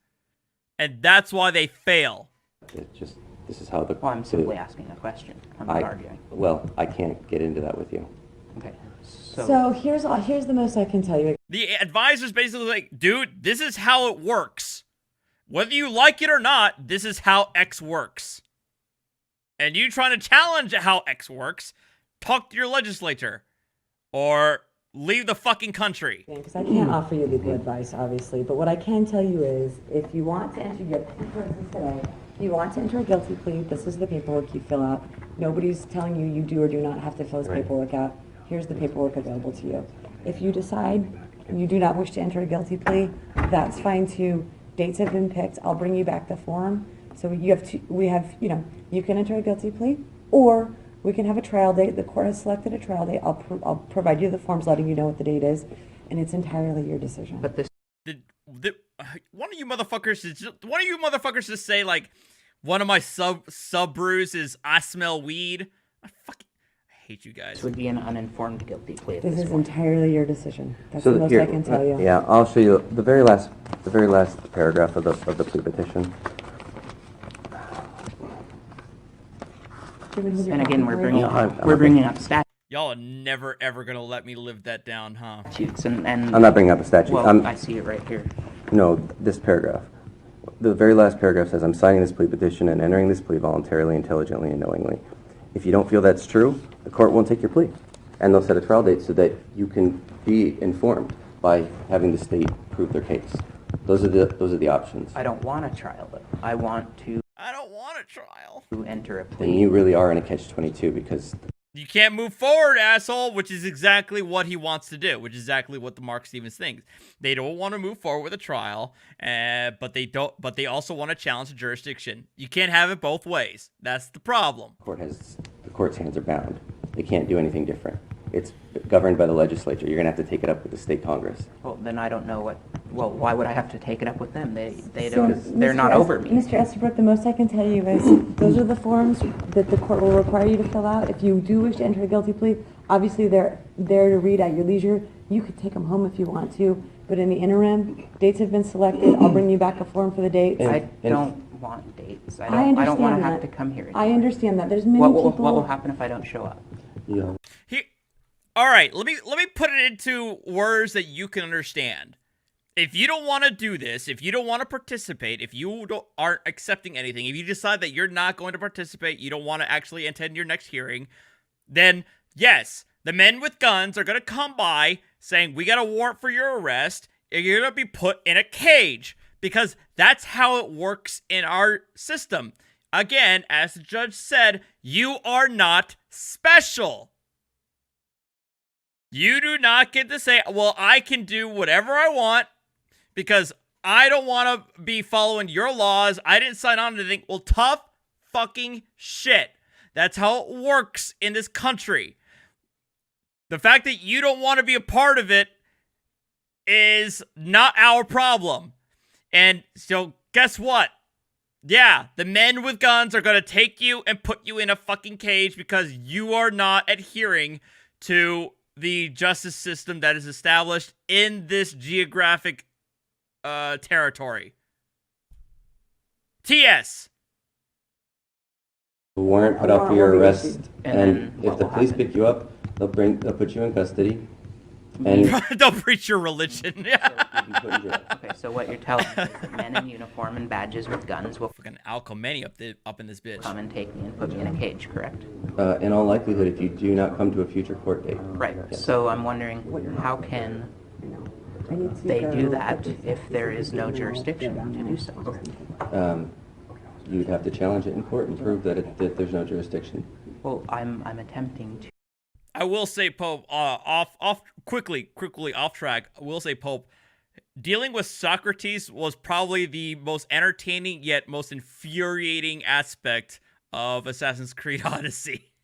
And that's why they fail. It's just This is how the... Well, I'm simply asking a question. I'm not arguing. Well, I can't get into that with you. Okay. So here's the most I can tell you. The advisor's basically like, dude, this is how it works. Whether you like it or not, this is how X works. And you trying to challenge how X works, talk to your legislator. Or leave the fucking country. Because I can't offer you legal advice, obviously, but what I can tell you is, if you want to enter a guilty plea, this is the paperwork you fill out. Nobody's telling you you do or do not have to fill this paperwork out. Here's the paperwork available to you. If you decide you do not wish to enter a guilty plea, that's fine too. Dates have been picked. I'll bring you back the form. So you can enter a guilty plea, or we can have a trial date. The court has selected a trial date. I'll provide you the forms letting you know what the date is, and it's entirely your decision. But this... One of you motherfuckers just say, like, one of my sub brews is I smell weed. I hate you guys. This would be an uninformed guilty plea. This is entirely your decision. That's the most I can tell you. Yeah, I'll show you the very last paragraph of the plea petition. And again, we're bringing up statutes. Y'all are never ever gonna let me live that down, huh? And I'm not bringing up a statute. Well, I see it right here. No, this paragraph. The very last paragraph says, I'm signing this plea petition and entering this plea voluntarily, intelligently, and knowingly. If you don't feel that's true, the court won't take your plea. And they'll set a trial date so that you can be informed by having the state prove their case. Those are the options. I don't want a trial, though. I don't want a trial. To enter a plea. And you really are in a catch-22 because... You can't move forward, asshole, which is exactly what he wants to do, which is exactly what the Mark Stevens thinks. They don't want to move forward with a trial, but they also want to challenge the jurisdiction. You can't have it both ways. That's the problem. The court's hands are bound. They can't do anything different. It's governed by the legislature. You're going to have to take it up with the state Congress. Well, then I don't know why would I have to take it up with them? They're not over me. Mr. Estabrook, the most I can tell you is those are the forms that the court will require you to fill out. If you do wish to enter a guilty plea, obviously they're there to read at your leisure. You could take them home if you want to, but in the interim, dates have been selected. I'll bring you back a form for the dates. I don't want dates. I understand don't want to that. have to come here. I understand that. There's many people... What will happen if I don't show up? Yeah. All right, let me put it into words that you can understand. If you don't want to do this, if you don't want to participate, if you aren't accepting anything, if you decide that you're not going to participate, you don't want to actually attend your next hearing, then yes, the men with guns are going to come by saying, we got a warrant for your arrest, and you're going to be put in a cage, because that's how it works in our system. Again, as the judge said, you are not special. You do not get to say, well, I can do whatever I want because I don't want to be following your laws. I didn't sign on to anything. Well, tough fucking shit. That's how it works in this country. The fact that you don't want to be a part of it is not our problem. And so guess what? Yeah, the men with guns are going to take you and put you in a fucking cage because you are not adhering to the justice system that is established in this geographic territory. T.S. A warrant put out for your arrest, and if the police pick you up, they'll put you in custody. And don't preach your religion. Okay, so what you're telling me is that men in uniform and badges with guns will fucking Al Khomeini up in this bitch. Come and take me and put me in a cage, correct? In all likelihood, if you do not come to a future court date. Right. Yes. So I'm wondering, how can they do that if there is no jurisdiction to do so? You'd have to challenge it in court and prove that there's no jurisdiction. Well, I'm attempting to. I will say, Pope, quickly off track. I will say, Pope, dealing with Socrates was probably the most entertaining yet most infuriating aspect of Assassin's Creed Odyssey.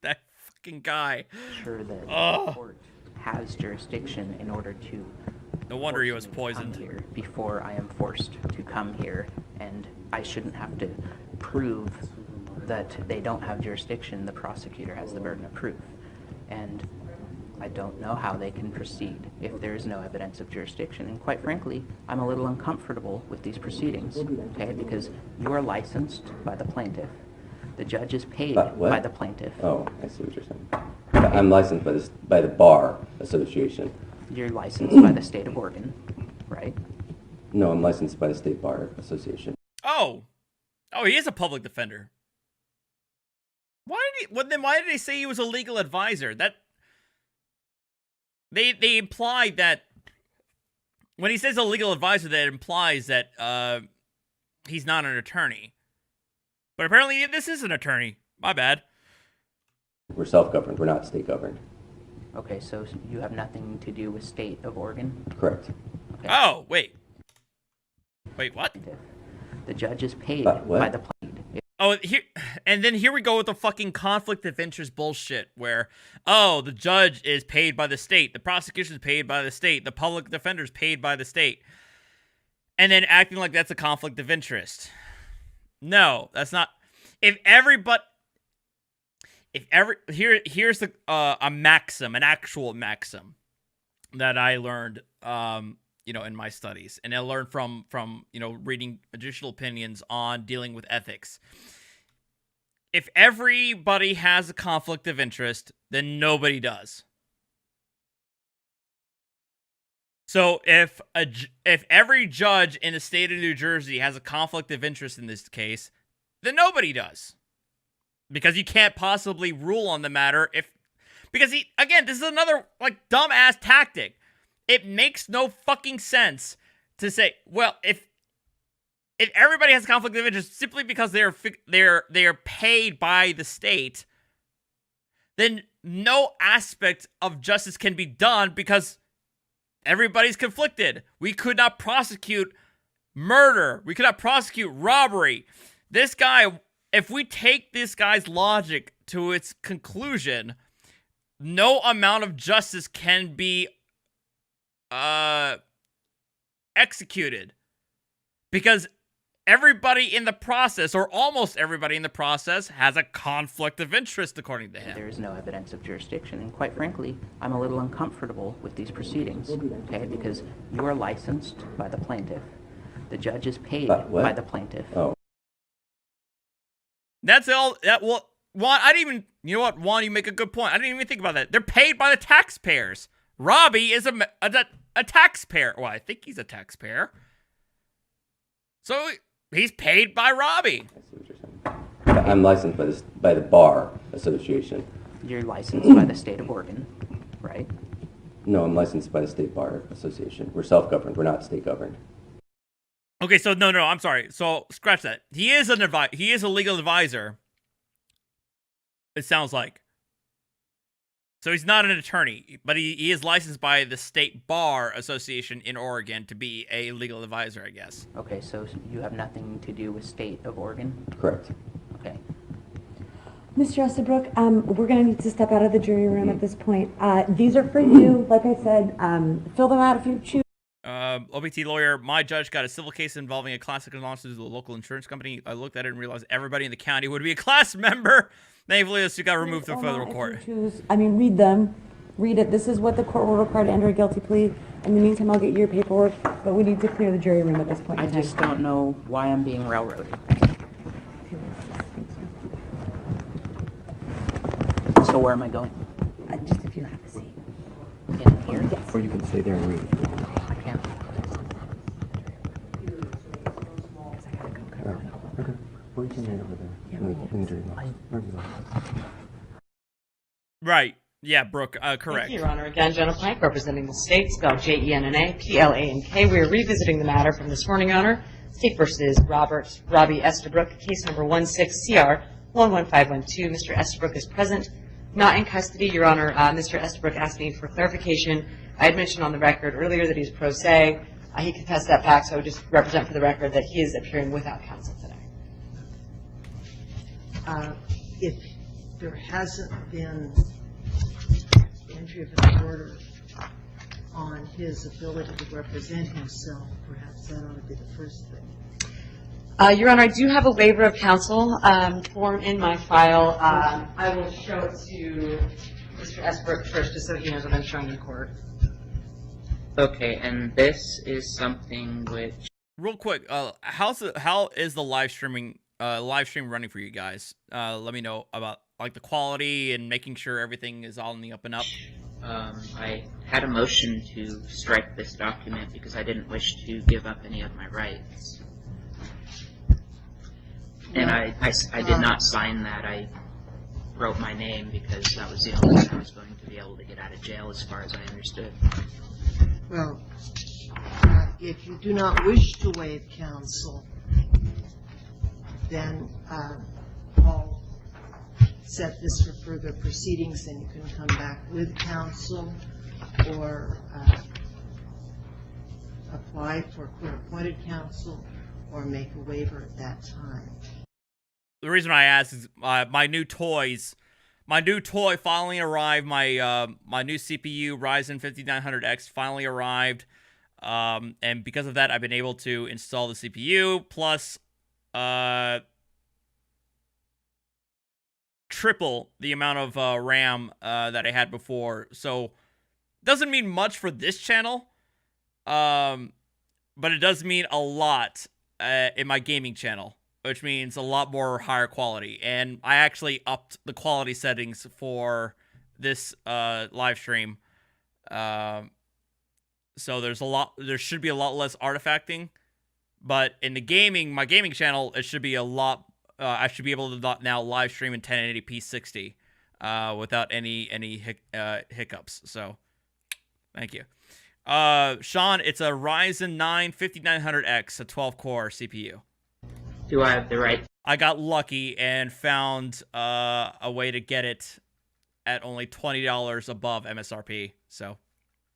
That fucking guy. Sure that the court has jurisdiction in order to. No wonder he was poisoned. Here before I am forced to come here, and I shouldn't have to prove that they don't have jurisdiction. The prosecutor has the burden of proof, and I don't know how they can proceed if there is no evidence of jurisdiction. And quite frankly, I'm a little uncomfortable with these proceedings, okay, because you are licensed by the plaintiff. The judge is paid by the plaintiff. Oh, I see what you're saying. I'm licensed by the Bar Association. You're licensed by the state of Oregon, right? No, I'm licensed by the State Bar Association. Oh, he is a public defender. Why did they say he was a legal advisor? That they implied that when he says a legal advisor, that implies that he's not an attorney. But apparently this is an attorney. My bad. We're self-governed. We're not state-governed. Okay, so you have nothing to do with state of Oregon? Correct. Okay. Oh, wait. Wait, what? The judge is paid by the plaintiff. Oh, here we go with the fucking conflict of interest bullshit where, oh, the judge is paid by the state, the prosecution is paid by the state, the public defender is paid by the state, and then acting like that's a conflict of interest. No, that's not. Here's the a maxim, an actual maxim that I learned, in my studies, and I learned from reading additional opinions on dealing with ethics. If everybody has a conflict of interest, then nobody does. So if every judge in the state of New Jersey has a conflict of interest in this case, then nobody does. Because you can't possibly rule on the matter because this is another dumbass tactic. It makes no fucking sense to say, well, if everybody has a conflict of interest simply because they're paid by the state, then no aspect of justice can be done because everybody's conflicted. We could not prosecute murder. We could not prosecute robbery. This guy, if we take this guy's logic to its conclusion, no amount of justice can be executed because everybody in the process, or almost everybody in the process, has a conflict of interest, according to him. There is no evidence of jurisdiction, and quite frankly, I'm a little uncomfortable with these proceedings, okay, because you are licensed by the plaintiff. The judge is paid by the plaintiff. Oh. That's all. Juan, I didn't even. You know what, Juan? You make a good point. I didn't even think about that. They're paid by the taxpayers. Robbie is a taxpayer. Well, I think he's a taxpayer. So he's paid by Robbie. I see what you're saying. I'm licensed by the Bar Association. You're licensed by the state of Oregon, right? No, I'm licensed by the State Bar Association. We're self-governed. We're not state-governed. Okay, so no, I'm sorry. So scratch that. He is a legal advisor. It sounds like. So he's not an attorney, but he is licensed by the State Bar Association in Oregon to be a legal advisor, I guess. Okay, so you have nothing to do with state of Oregon? Correct. Okay. Mr. Estabrook, we're going to need to step out of the jury room at this point. These are for you. Like I said, fill them out if you choose. OBT lawyer, my judge got a civil case involving a class action lawsuit to a local insurance company. I looked at it and realized everybody in the county would be a class member. Thankfully, this got removed from federal court. Read them. Read it. This is what the court will require to enter a guilty plea. In the meantime, I'll get your paperwork, but we need to clear the jury room at this point. I just don't know why I'm being railroaded. So where am I going? Just if you have a seat. In here? Or you can stay there and read. I can't. Okay. Where can you over there? Right. Yeah, Brooke, correct. Thank you, Your Honor. Again, Jenna Plank, representing the state, spelled Jenna Plank. We are revisiting the matter from this morning, Your Honor. State versus Robbie Estabrook, case number 16CR 11512. Mr. Estabrook is present, not in custody, Your Honor. Mr. Estabrook asked me for clarification. I had mentioned on the record earlier that he's pro se. He confessed that fact, so I would just represent for the record that he is appearing without counsel today. If there hasn't been entry of an order on his ability to represent himself, perhaps that ought to be the first thing. Your Honor, I do have a waiver of counsel form in my file. I will show it to Mr. Estabrook first, just so he knows what I'm showing in court. Okay, and this is something which... Real quick, how is the live stream running for you guys? Let me know about like the quality and making sure everything is all in the up and up. I had a motion to strike this document because I didn't wish to give up any of my rights. And I did not sign that. I wrote my name because that was the only way I was going to be able to get out of jail as far as I understood. Well, if you do not wish to waive counsel, then I'll set this for further proceedings, and you can come back with counsel or apply for court-appointed counsel or make a waiver at that time. The reason I ask is my new toy finally arrived. My new CPU Ryzen 5900X finally arrived, and because of that, I've been able to install the CPU plus triple the amount of RAM that I had before. So doesn't mean much for this channel, but it does mean a lot in my gaming channel, which means a lot more higher quality. And I actually upped the quality settings for this live stream. So there should be a lot less artifacting. But in my gaming channel, it should be a lot. I should be able to now live stream in 1080p 60 without any hiccups. So thank you. Sean, it's a Ryzen 9 5900X, a 12-core CPU. Do I have the right? I got lucky and found a way to get it at only $20 above MSRP. So,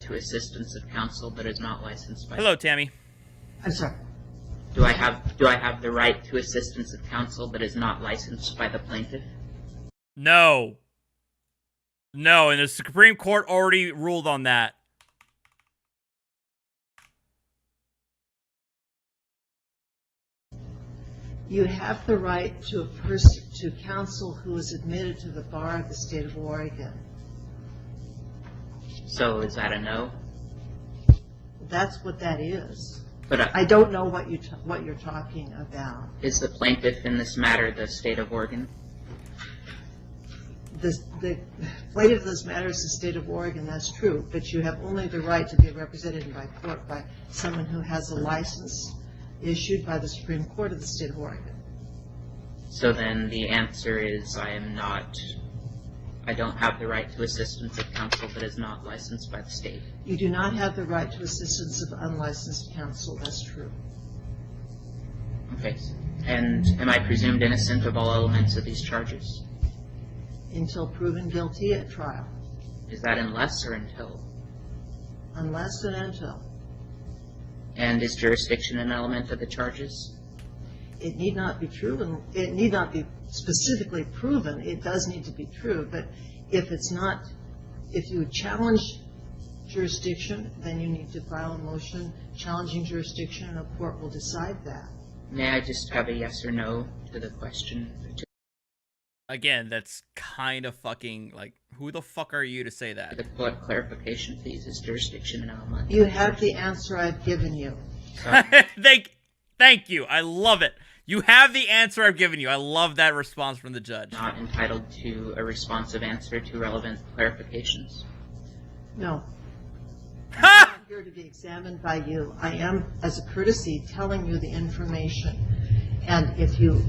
To assistance of counsel that is not licensed by... Hello, Tammy. I'm sorry. Do I have the right to assistance of counsel that is not licensed by the plaintiff? No. No, and the Supreme Court already ruled on that. You have the right to counsel who is admitted to the bar of the state of Oregon. So is that a no? That's what that is. But I don't know what you're talking about. Is the plaintiff in this matter the state of Oregon? The plaintiff in this matter is the state of Oregon, that's true, but you have only the right to be represented by court by someone who has a license issued by the Supreme Court of the state of Oregon. So then the answer is I don't have the right to assistance of counsel that is not licensed by the state. You do not have the right to assistance of unlicensed counsel, that's true. Okay. And am I presumed innocent of all elements of these charges? Until proven guilty at trial. Is that unless or until? Unless and until. And is jurisdiction an element of the charges? It need not be true, and it need not be specifically proven. It does need to be true, but if you challenge jurisdiction, then you need to file a motion challenging jurisdiction, and a court will decide that. May I just have a yes or no to the question? Again, that's kind of fucking, like, who the fuck are you to say that? The clarification, please. Is jurisdiction an element? You have the answer I've given you. Thank you. I love it. You have the answer I've given you. I love that response from the judge. Not entitled to a responsive answer to relevant clarifications? No. I'm not here to be examined by you. I am, as a courtesy, telling you the information. And if you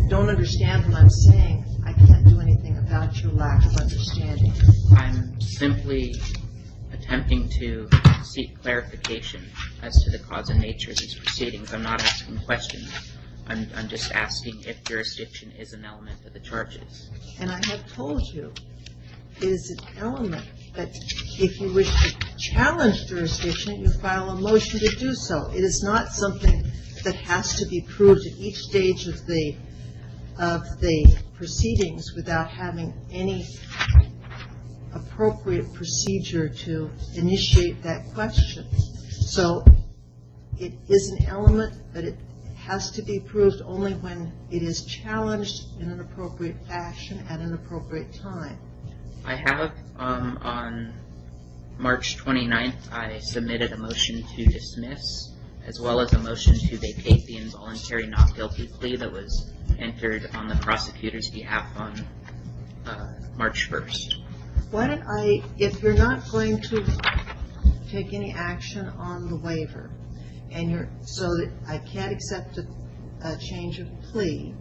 don't understand what I'm saying, I can't do anything about your lack of understanding. I'm simply attempting to seek clarification as to the cause and nature of these proceedings. I'm not asking questions. I'm just asking if jurisdiction is an element of the charges. And I have told you it is an element, but if you wish to challenge jurisdiction, you file a motion to do so. It is not something that has to be proved at each stage of the proceedings without having any appropriate procedure to initiate that question. So it is an element, but it has to be proved only when it is challenged in an appropriate fashion at an appropriate time. I have, on March 29th, I submitted a motion to dismiss, as well as a motion to vacate the involuntary not guilty plea that was entered on the prosecutor's behalf on March 1st. Why don't I, if you're not going to take any action on the waiver, and so that I can't accept a change of plea,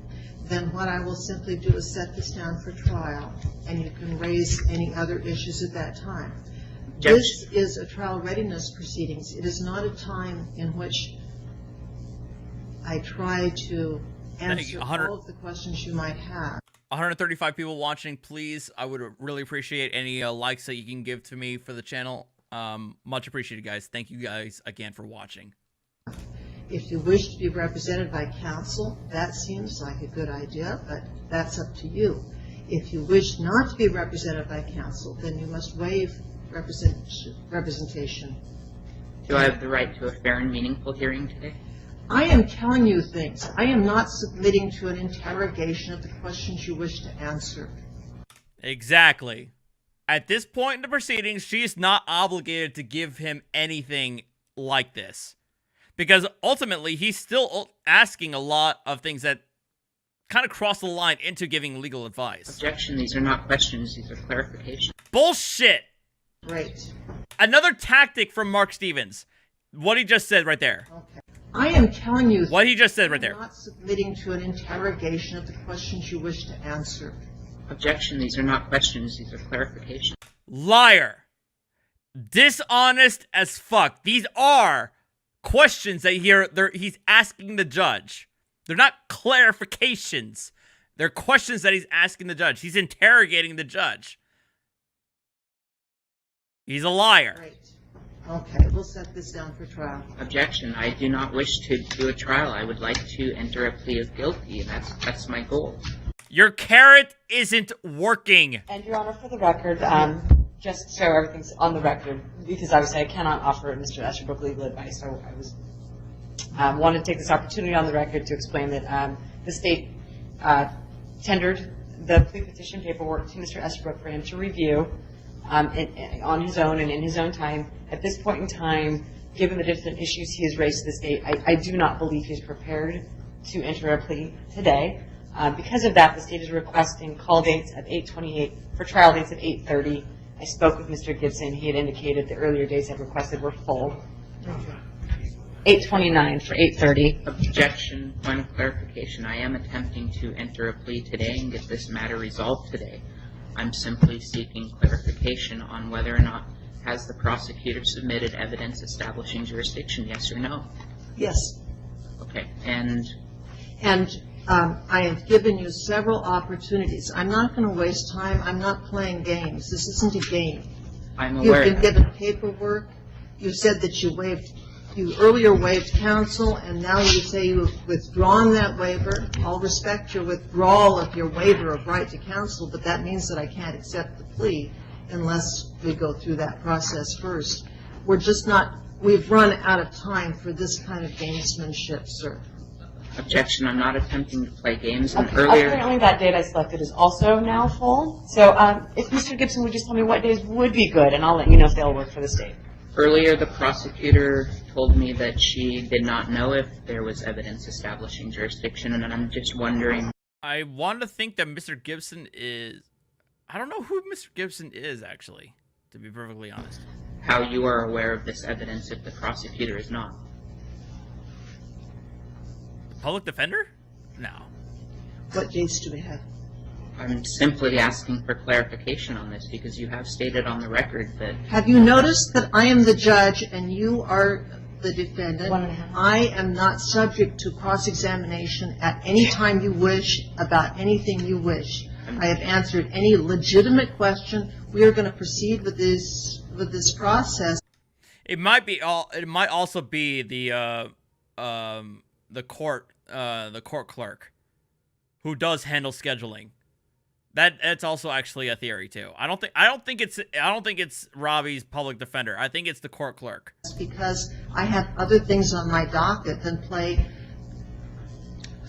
then what I will simply do is set this down for trial, and you can raise any other issues at that time. This is a trial readiness proceedings. It is not a time in which I try to answer all of the questions you might have. 135 people watching, please. I would really appreciate any likes that you can give to me for the channel. Much appreciated, guys. Thank you guys again for watching. If you wish to be represented by counsel, that seems like a good idea, but that's up to you. If you wish not to be represented by counsel, then you must waive representation. Do I have the right to a fair and meaningful hearing today? I am telling you things. I am not submitting to an interrogation of the questions you wish to answer. Exactly. At this point in the proceedings, she is not obligated to give him anything like this. Because ultimately, he's still asking a lot of things that kind of cross the line into giving legal advice. Objection, these are not questions, these are clarifications. Bullshit! Great. Another tactic from Mark Stevens. What he just said right there. Okay. I am telling you what he just said right there. I'm not submitting to an interrogation of the questions you wish to answer. Objection, these are not questions, these are clarifications. Liar. Dishonest as fuck. These are questions that he's asking the judge. They're not clarifications. They're questions that he's asking the judge. He's interrogating the judge. He's a liar. Great. Okay, we'll set this down for trial. Objection, I do not wish to do a trial. I would like to enter a plea of guilty, and that's my goal. Your carrot isn't working. And Your Honor, for the record, just so everything's on the record, because obviously I cannot offer Mr. Estabrook legal advice, so I was wanted to take this opportunity on the record to explain that the state tendered the plea petition paperwork to Mr. Estabrook for him to review on his own and in his own time. At this point in time, given the different issues he has raised to the state, I do not believe he's prepared to enter a plea today. Because of that, the state is requesting call dates of 8/28 for trial dates of 8/30. I spoke with Mr. Gibson. He had indicated the earlier dates I've requested were full. 8/29 for 8/30. Objection, point of clarification. I am attempting to enter a plea today and get this matter resolved today. I'm simply seeking clarification on whether or not has the prosecutor submitted evidence establishing jurisdiction, yes or no? Yes. Okay, and I have given you several opportunities. I'm not going to waste time. I'm not playing games. This isn't a game. I'm aware. You've been given paperwork. You said that you earlier waived counsel, and now you say you have withdrawn that waiver. I'll respect your withdrawal of your waiver of right to counsel, but that means that I can't accept the plea unless we go through that process first. We've run out of time for this kind of gamesmanship, sir. Objection, I'm not attempting to play games. And Okay. earlier, Apparently that date I selected is also now full. So if Mr. Gibson would just tell me what days would be good, and I'll let you know if they'll work for the state. earlier the prosecutor told me that she did not know if there was evidence establishing jurisdiction, and I'm just wondering. I want to think that Mr. Gibson is... I don't know who Mr. Gibson is, actually, to be perfectly honest. How you are aware of this evidence if the prosecutor is not. Public defender? No. What dates do we have? I'm simply asking for clarification on this because you have stated on the record that... Have you noticed that I am the judge and you are the defendant? I am not subject to cross-examination at any time you wish about anything you wish. I have answered any legitimate question. We are going to proceed with this process. It might be it might also be the court clerk who does handle scheduling. That's also actually a theory too. I don't think it's Robbie's public defender. I think it's the court clerk. Because I have other things on my docket than play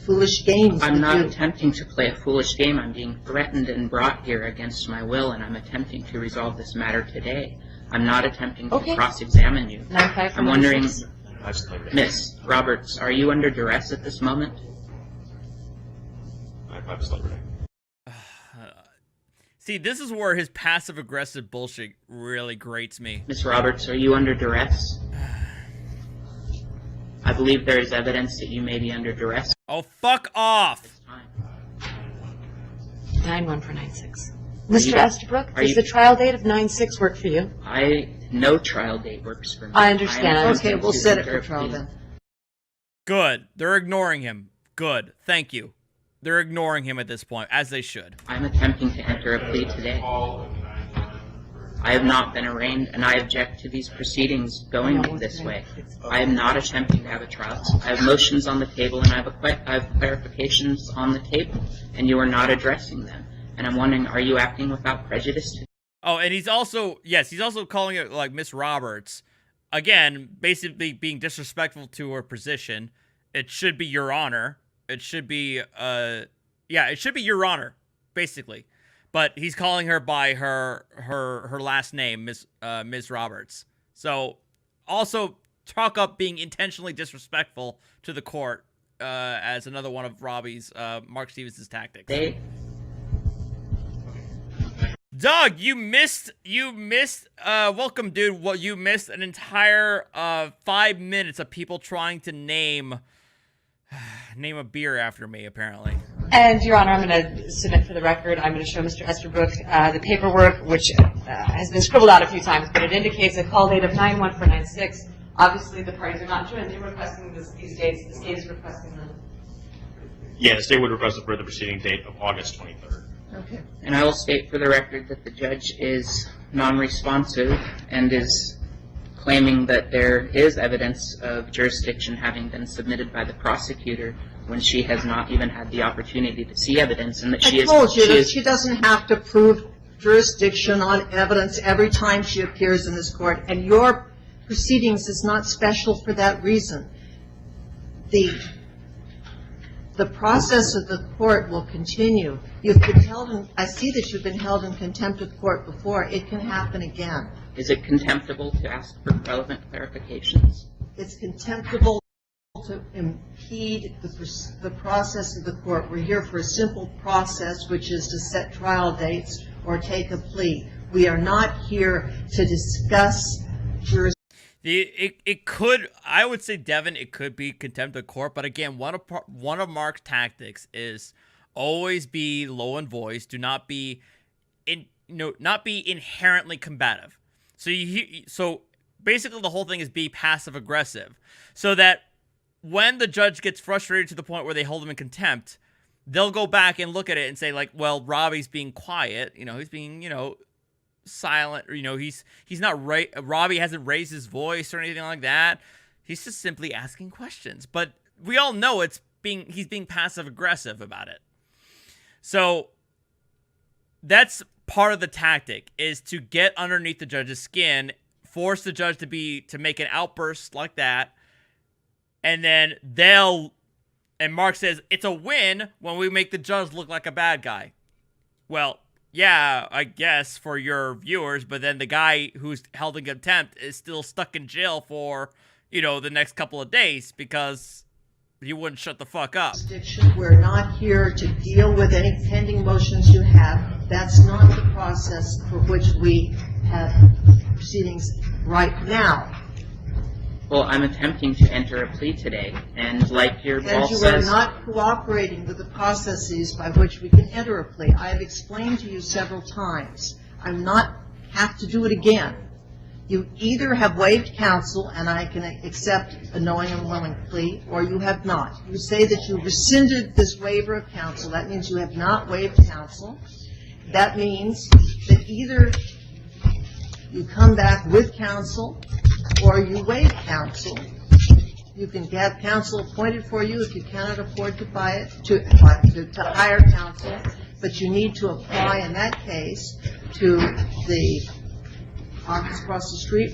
foolish games. I'm with not you. attempting to play a foolish game. I'm being threatened and brought here against my will, and I'm attempting to resolve this matter today. I'm not attempting to cross-examine you. I'm wondering, Miss Roberts, are you under duress at this moment? See, this is where his passive-aggressive bullshit really grates me. Miss Roberts, are you under duress? I believe there is evidence that you may be under duress. Oh, fuck off! 9-1 Mr. Estabrook, does the trial date of 9/6 work for you? No trial date works for me. I understand. Okay, we'll set it for trial then. Good. They're ignoring him. Good. Thank you. They're ignoring him at this point, as they should. I'm attempting to enter a plea today. I have not been arraigned, and I object to these proceedings going this way. I am not attempting to have a trial. I have motions on the table, and I have clarifications on the table, and you are not addressing them. And I'm wondering, are you acting without prejudice? Oh, and he's also, yes, he's also calling it, like, Miss Roberts. Again, basically being disrespectful to her position. It should be Your Honor. It should be, it should be Your Honor, basically. But he's calling her by her last name, Ms. Roberts. So, also chalk up being intentionally disrespectful to the court as another one of Robbie's, Mark Stevens' tactics. Doug, you missed, welcome, dude. Well, you missed an entire 5 minutes of people trying to name a beer after me, apparently. And, Your Honor, I'm going to submit for the record, I'm going to show Mr. Estabrook the paperwork, which has been scribbled out a few times, but it indicates a call date of 9/1 for 9/6. Obviously, the parties are not jointly requesting these dates. The state is requesting them. Yeah, the state would request a further proceeding date of August 23rd. Okay. And I will state for the record that the judge is non-responsive and is claiming that there is evidence of jurisdiction having been submitted by the prosecutor when she has not even had the opportunity to see evidence, and that I told you that she doesn't have to prove jurisdiction on evidence every time she appears in this court, and your proceedings is not special for that reason. The process of the court will continue. You've been held in, I see that you've been held in contempt of court before. It can happen again. Is it contemptible to ask for relevant clarifications? It's contemptible to impede the process of the court. We're here for a simple process, which is to set trial dates or take a plea. We are not here to discuss jurisdiction. It could, I would say, Devin, it could be contempt of court, but again, one of Mark's tactics is always be low in voice. Do not be not be inherently combative. So basically the whole thing is be passive aggressive, so that when the judge gets frustrated to the point where they hold him in contempt, they'll go back and look at it and say, like, well, Robbie's being quiet, he's being, silent, or, he's not right. Robbie hasn't raised his voice or anything like that. He's just simply asking questions. But we all know he's being passive aggressive about it. So that's part of the tactic, is to get underneath the judge's skin, force the judge to make an outburst like that, and then and Mark says, it's a win when we make the judge look like a bad guy. Well, yeah, I guess for your viewers, but then the guy who's held in contempt is still stuck in jail for, the next couple of days because he wouldn't shut the fuck up. We're not here to deal with any pending motions you have. That's not the process for which we have proceedings right now. Well, I'm attempting to enter a plea today, and like your boss says... And you are not cooperating with the processes by which we can enter a plea. I have explained to you several times. I'm not have to do it again. You either have waived counsel, and I can accept a knowing and willing plea, or you have not. You say that you rescinded this waiver of counsel. That means you have not waived counsel. That means that either you come back with counsel or you waive counsel. You can have counsel appointed for you if you cannot afford to to hire counsel, but you need to apply in that case to the office across the street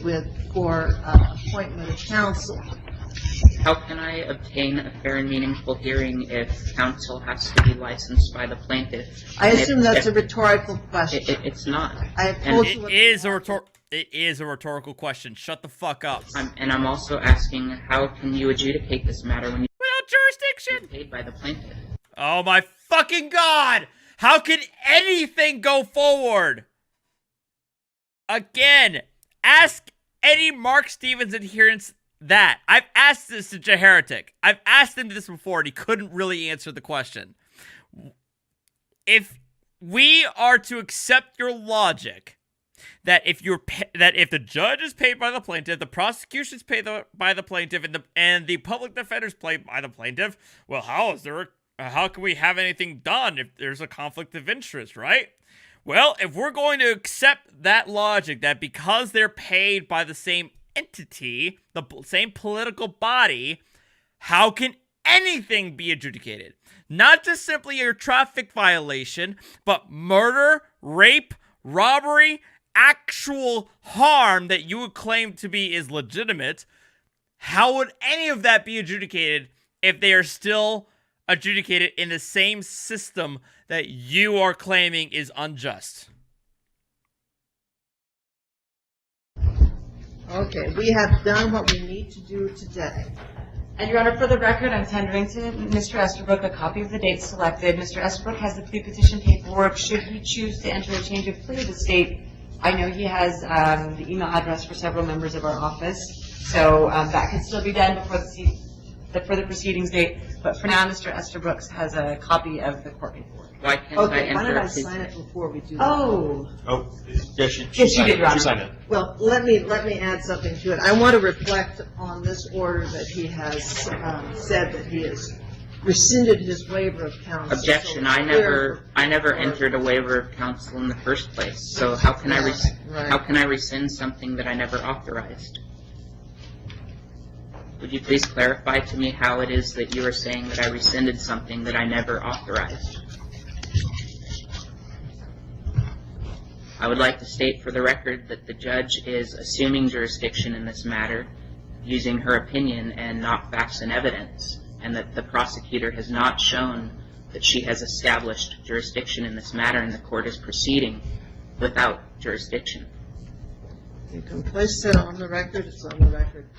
for appointment of counsel. How can I obtain a fair and meaningful hearing if counsel has to be licensed by the plaintiff? I assume that's a rhetorical question. It's not. I have told you It is a rhetorical question. Shut the fuck up. And I'm also asking, how can you adjudicate this matter when you without jurisdiction paid by the plaintiff? Oh my fucking god! How can anything go forward? Again, ask any Mark Stevens adherents that. I've asked this to Jaheretic. I've asked him this before and he couldn't really answer the question. If we are to accept your logic that if the judge is paid by the plaintiff, the prosecution is paid by the plaintiff, and the public defender is paid by the plaintiff, well, how can we have anything done if there's a conflict of interest, right? Well, if we're going to accept that logic that because they're paid by the same entity, the same political body, how can anything be adjudicated? Not just simply a traffic violation, but murder, rape, robbery, actual harm that you would claim to be is legitimate. How would any of that be adjudicated if they are still adjudicated in the same system that you are claiming is unjust? Okay, we have done what we need to do today. And Your Honor, for the record, I'm tendering to Mr. Estabrook a copy of the date selected. Mr. Estabrook has the plea petition paperwork. Should he choose to enter a change of plea to the state, I know he has the email address for several members of our office, so that could still be done before the proceedings date. But for now, Mr. Estabrook has a copy of the court paperwork. Why can't Why don't I sign it before we do that? Oh, yes, she Yes, you did, Your Honor. She signed it. Well, let me add something to it. I want to reflect on this order that he has said that he has rescinded his waiver of counsel. Objection. I never entered a waiver of counsel in the first place. So how can I rescind something that I never authorized? Would you please clarify to me how it is that you are saying that I rescinded something that I never authorized? I would like to state for the record that the judge is assuming jurisdiction in this matter using her opinion and not facts and evidence, and that the prosecutor has not shown that she has established jurisdiction in this matter and the court is proceeding without jurisdiction. You can place it on the record. It's on the record.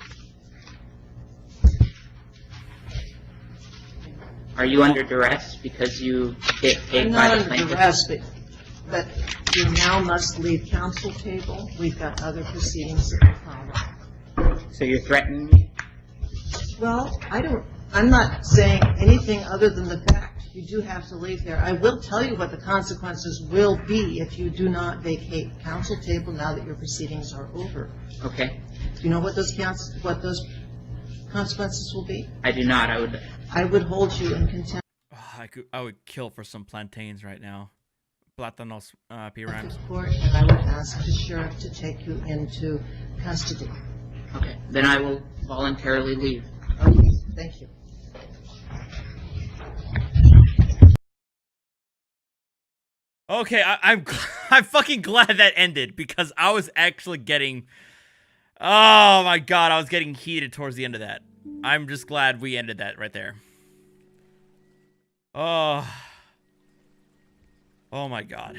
Are you under duress because you get paid by the plaintiff? I'm not under duress, but you now must leave counsel table. We've got other proceedings that follow. So you're threatening me? Well, I'm not saying anything other than the fact you do have to leave there. I will tell you what the consequences will be if you do not vacate counsel table now that your proceedings are over. Okay. Do you know what those consequences will be? I do not. I would hold you in contempt. I would kill for some plantains right now. Plátanos, P. Rhymes. Court, and I would ask the sheriff to take you into custody. Okay. Then I will voluntarily leave. Okay. Thank you. Okay, I'm fucking glad that ended because I was actually getting, oh my god, I was getting heated towards the end of that. I'm just glad we ended that right there. Oh my god.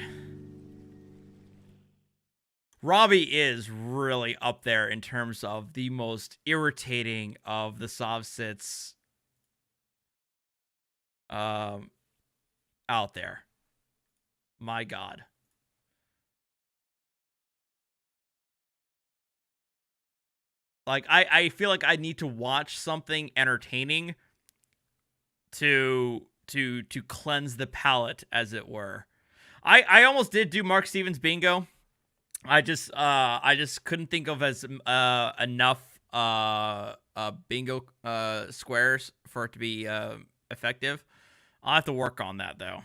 Robbie is really up there in terms of the most irritating of the Sovsits out there. My god. Like, I feel like I need to watch something entertaining to cleanse the palate, as it were. I almost did do Mark Stevens bingo. I just couldn't think of as enough bingo squares for it to be effective. I'll have to work on that though.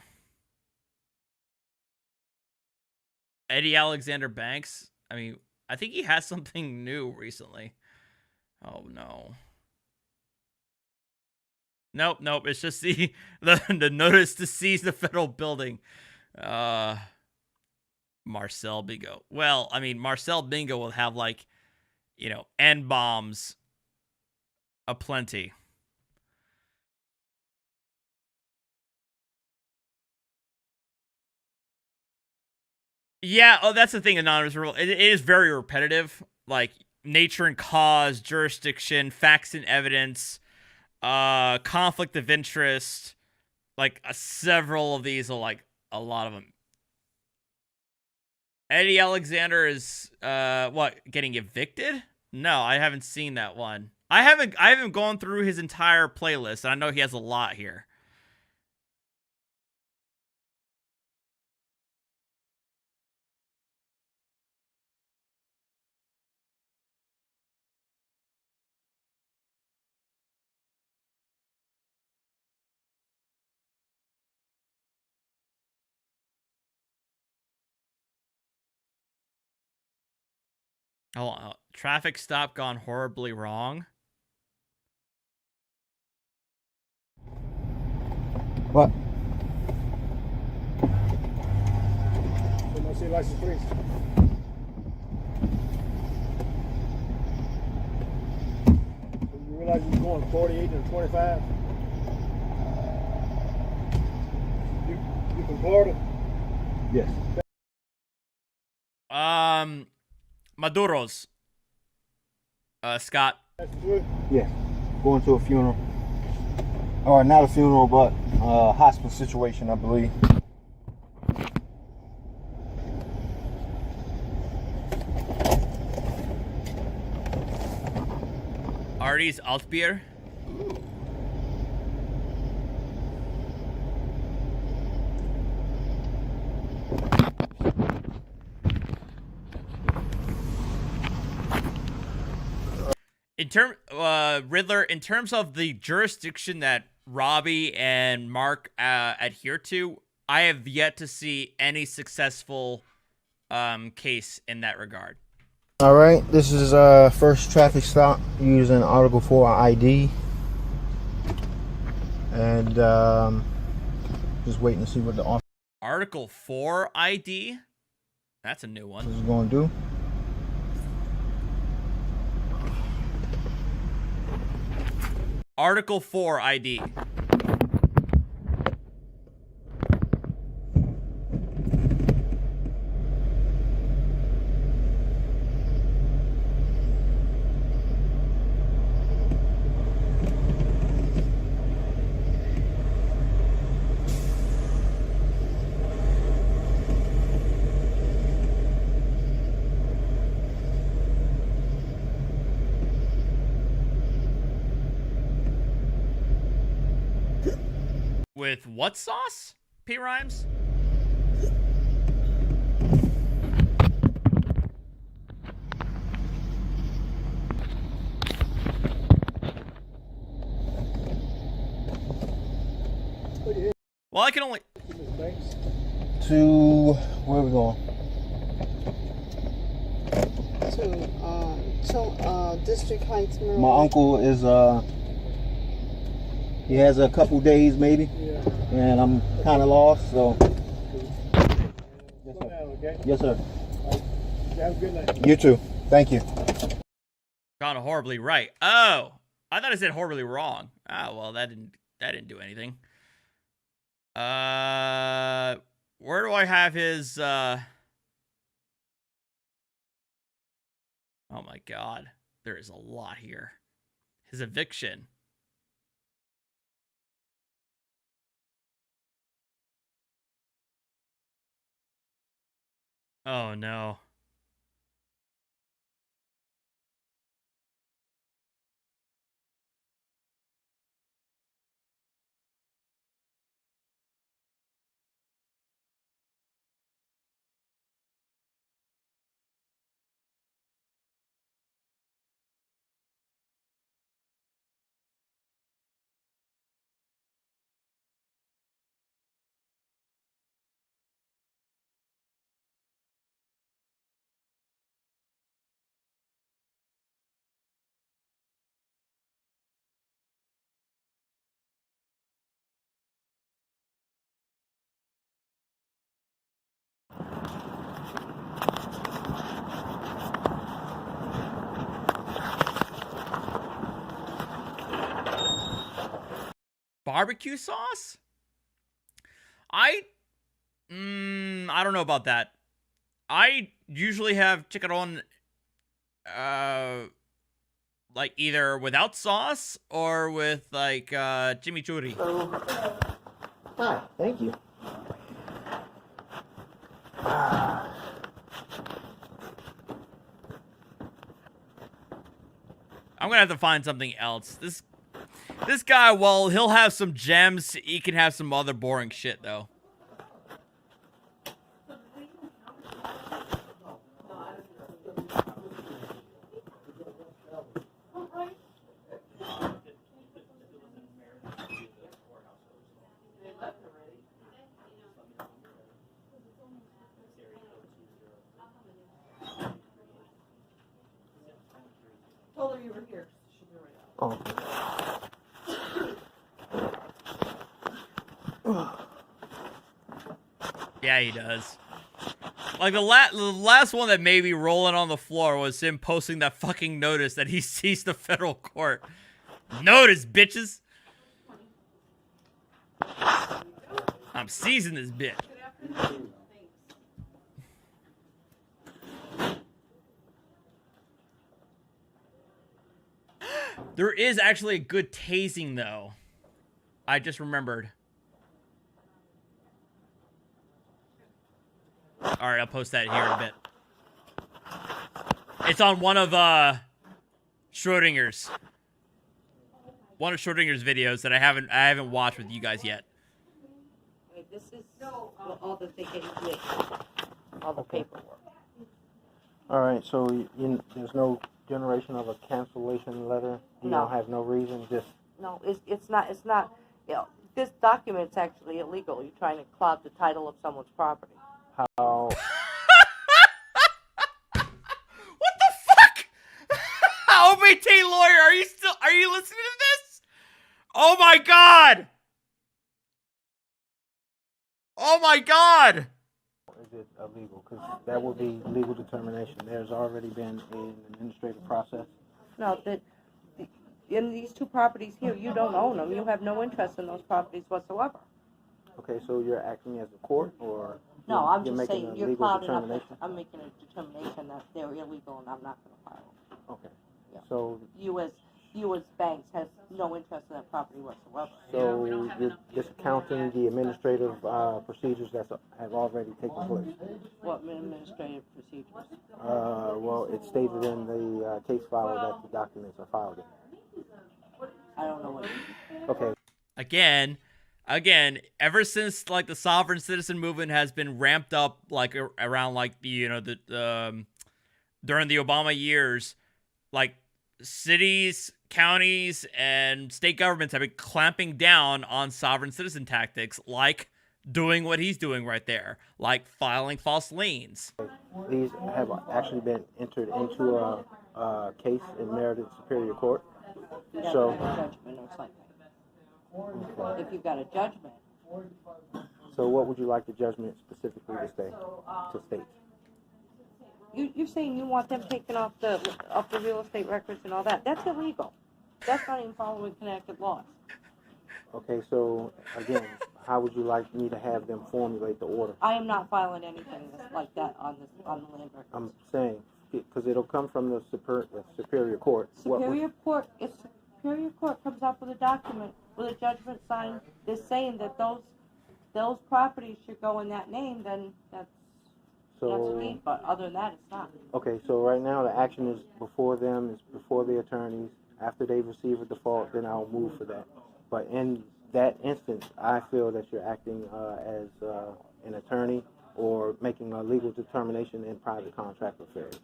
Eddie Alexander Banks. I mean, I think he has something new recently. Oh no. Nope. It's just the notice to seize the federal building. Marcel Bingo. Well, I mean, Marcel Bingo will have, like, you know, N-bombs aplenty. Yeah, oh, that's the thing, anonymous rule. It is very repetitive. Like nature and cause, jurisdiction, facts and evidence, conflict of interest. Like several of these are like a lot of them. Eddie Alexander is what, getting evicted? No, I haven't seen that one. I haven't gone through his entire playlist, and I know he has a lot here. Hold on. Traffic stop gone horribly wrong. What? See license, please. You realize you're going 48 and 25? You from Florida? Yes. Maduros. Scott. Yes. Going to a funeral. Or not a funeral, but a hospital situation, I believe. Artie's Altbier. Riddler, in terms of the jurisdiction that Robbie and Mark adhere to, I have yet to see any successful case in that regard. All right, this is first traffic stop using Article 4 ID, and just waiting to see what the officer Article 4 ID? That's a new one. is going to do. Article 4 ID. With what sauce? P. Rhymes? Well, I can only... To where are we going? To District Heights, Maryland. My uncle is he has a couple days maybe, and I'm kind of lost, so. Yes, sir. Have a good night. You too. Thank you. Got it horribly right. Oh, I thought I said horribly wrong. Ah, well, that didn't do anything. Where do I have his? Oh my God, there is a lot here. His eviction. Oh no. barbecue sauce? I don't know about that. I usually have chicharron, like either without sauce or with like chimichurri. Hi, thank you. I'm gonna have to find something else. This guy, well, he'll have some gems. He can have some other boring shit though. Told her you were here. Oh. Yeah, he does. Like the last one that made me rolling on the floor was him posting that fucking notice that he seized the federal court. Notice, bitches. I'm seizing this bitch. There is actually a good tasing, though. I just remembered. Alright, I'll post that here in a bit. It's on one of, Schrodinger's. One of Schrodinger's videos that I haven't watched with you guys yet. Wait, this is all that they gave me. All the paperwork. All right, so there's no generation of a cancellation letter? You No. don't have no reason, just... No, it's not, you know, this document's actually illegal. You're trying to cloud the title of someone's property. How... What the fuck? OBT lawyer, are you listening to this? Oh my god! Oh my god! Is it illegal? Because that would be legal determination. There's already been an administrative process. No, in these two properties here, you don't own them. You have no interest in those properties whatsoever. Okay, so you're acting as a court, or No, I'm you're just making saying a you're legal clouding up. determination? I'm making a determination that they're illegal and I'm not going to file them. Okay. Yeah. So You as banks has no interest in that property whatsoever. So you're discounting the administrative procedures that have already taken place? What administrative procedures? Well, it's stated in the case file that the documents are filed in. I don't know what. Okay. Again, ever since like the sovereign citizen movement has been ramped up, like around like during the Obama years, like cities, counties, and state governments have been clamping down on sovereign citizen tactics, like doing what he's doing right there, like filing false liens. These have actually been entered into a case in Meredith Superior Court. Yeah, So, judgment or something. If you've got a judgment. So what would you like the judgment specifically to state? You're saying you want them taken off the real estate records and all that. That's illegal. That's not even following Connecticut laws. Okay, so again, how would you like me to have them formulate the order? I am not filing anything like that on the land records. I'm saying, because it'll come from the Superior Court. Superior Court, if Superior Court comes up with a document, with a judgment signed, they're saying that those properties should go in that name, then that's a deed, but other than that, it's not. Okay, so right now the action is before them, it's before the attorneys. After they receive a default, then I'll move for that. But in that instance, I feel that you're acting as an attorney or making a legal determination in private contract affairs.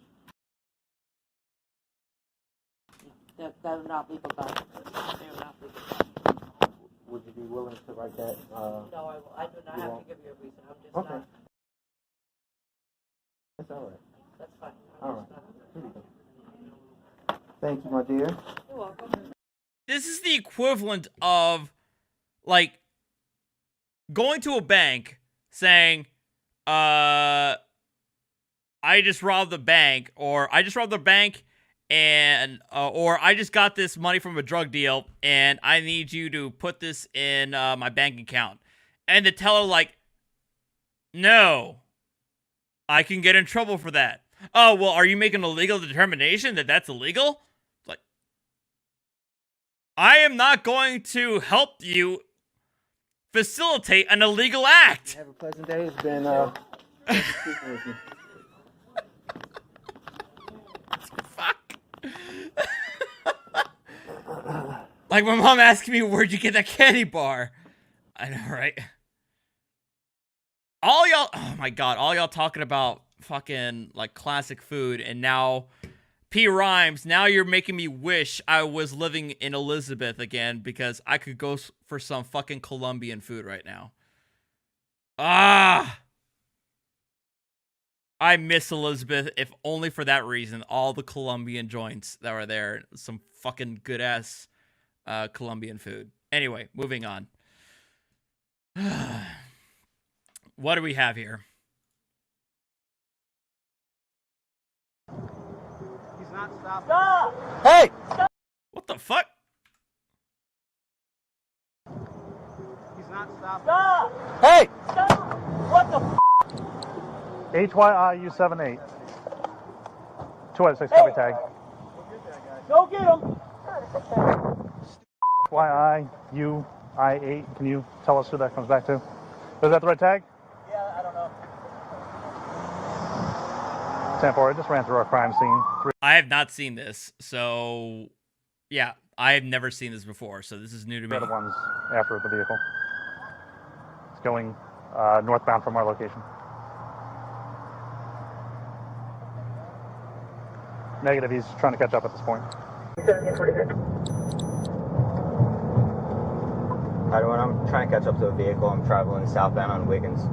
They're not legal documents. They're not legal documents. Would you be willing to write that? No, I do not have to give you a reason. I'm just Okay. not. That's all right. That's fine. All right. Thank you, my dear. You're welcome. This is the equivalent of, like, going to a bank saying, I just robbed the bank, or I just robbed the bank and or I just got this money from a drug deal, and I need you to put this in my bank account. And the teller like, no, I can get in trouble for that. Oh, well, are you making a legal determination that that's illegal? Like, I am not going to help you facilitate an illegal act. Have a pleasant day. It's been speaking with you. Like my mom asking me, where'd you get that candy bar? I know, right? All y'all, oh my god, all y'all talking about fucking like classic food, and now P Rhymes, now you're making me wish I was living in Elizabeth again because I could go for some fucking Colombian food right now. Ah! I miss Elizabeth, if only for that reason. All the Colombian joints that were there. Some fucking good-ass Colombian food. Anyway, moving on. What do we have here? He's not stopping. Stop! Hey! Stop! What the fuck? He's not stopping. Stop! Hey! Stop! What the f***? HYIU78. 206 copy tag. Go get him! HYIU8. Can you tell us who that comes back to? Is that the right tag? Yeah, I don't know. 10-4, it just ran through our crime scene. I have not seen this, so yeah, I have never seen this before, so this is new to me. The other one's after the vehicle. It's going northbound from our location. Negative, he's trying to catch up at this point. When I'm trying to catch up to a vehicle, I'm traveling southbound on Wiggins.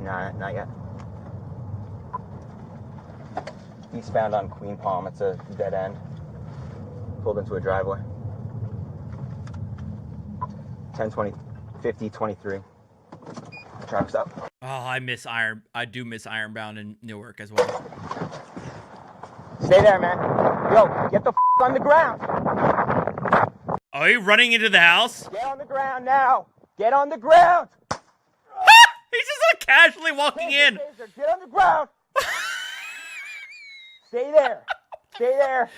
Nah, not yet. Eastbound on Queen Palm, it's a dead end. Pulled into a driveway. 10-20, 50-23. Traffic's up. Oh, I do miss Ironbound in Newark as well. Stay there, man. Yo, get the f on the ground. Are you running into the house? Get on the ground now. Get on the ground. He's just like casually walking in. Get on the ground. Stay there. Stay there.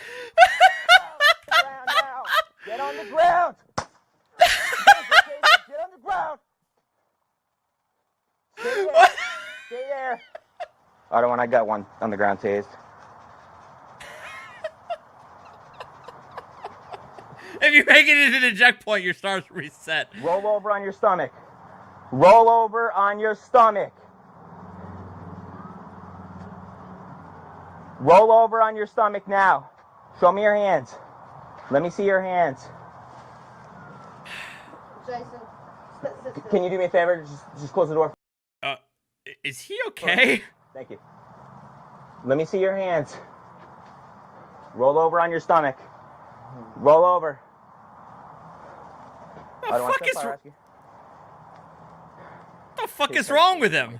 Get on the ground. Get on the ground. Stay there. Stay there. I don't want. I got one on the ground tased. If you make it into the checkpoint, your stars reset. Roll over on your stomach. Roll over on your stomach. Roll over on your stomach now. Show me your hands. Let me see your hands. Jason, Can you do me a favor? Just close the door. Is he okay? Thank you. Let me see your hands. Roll over on your stomach. Roll over. The fuck is wrong with him?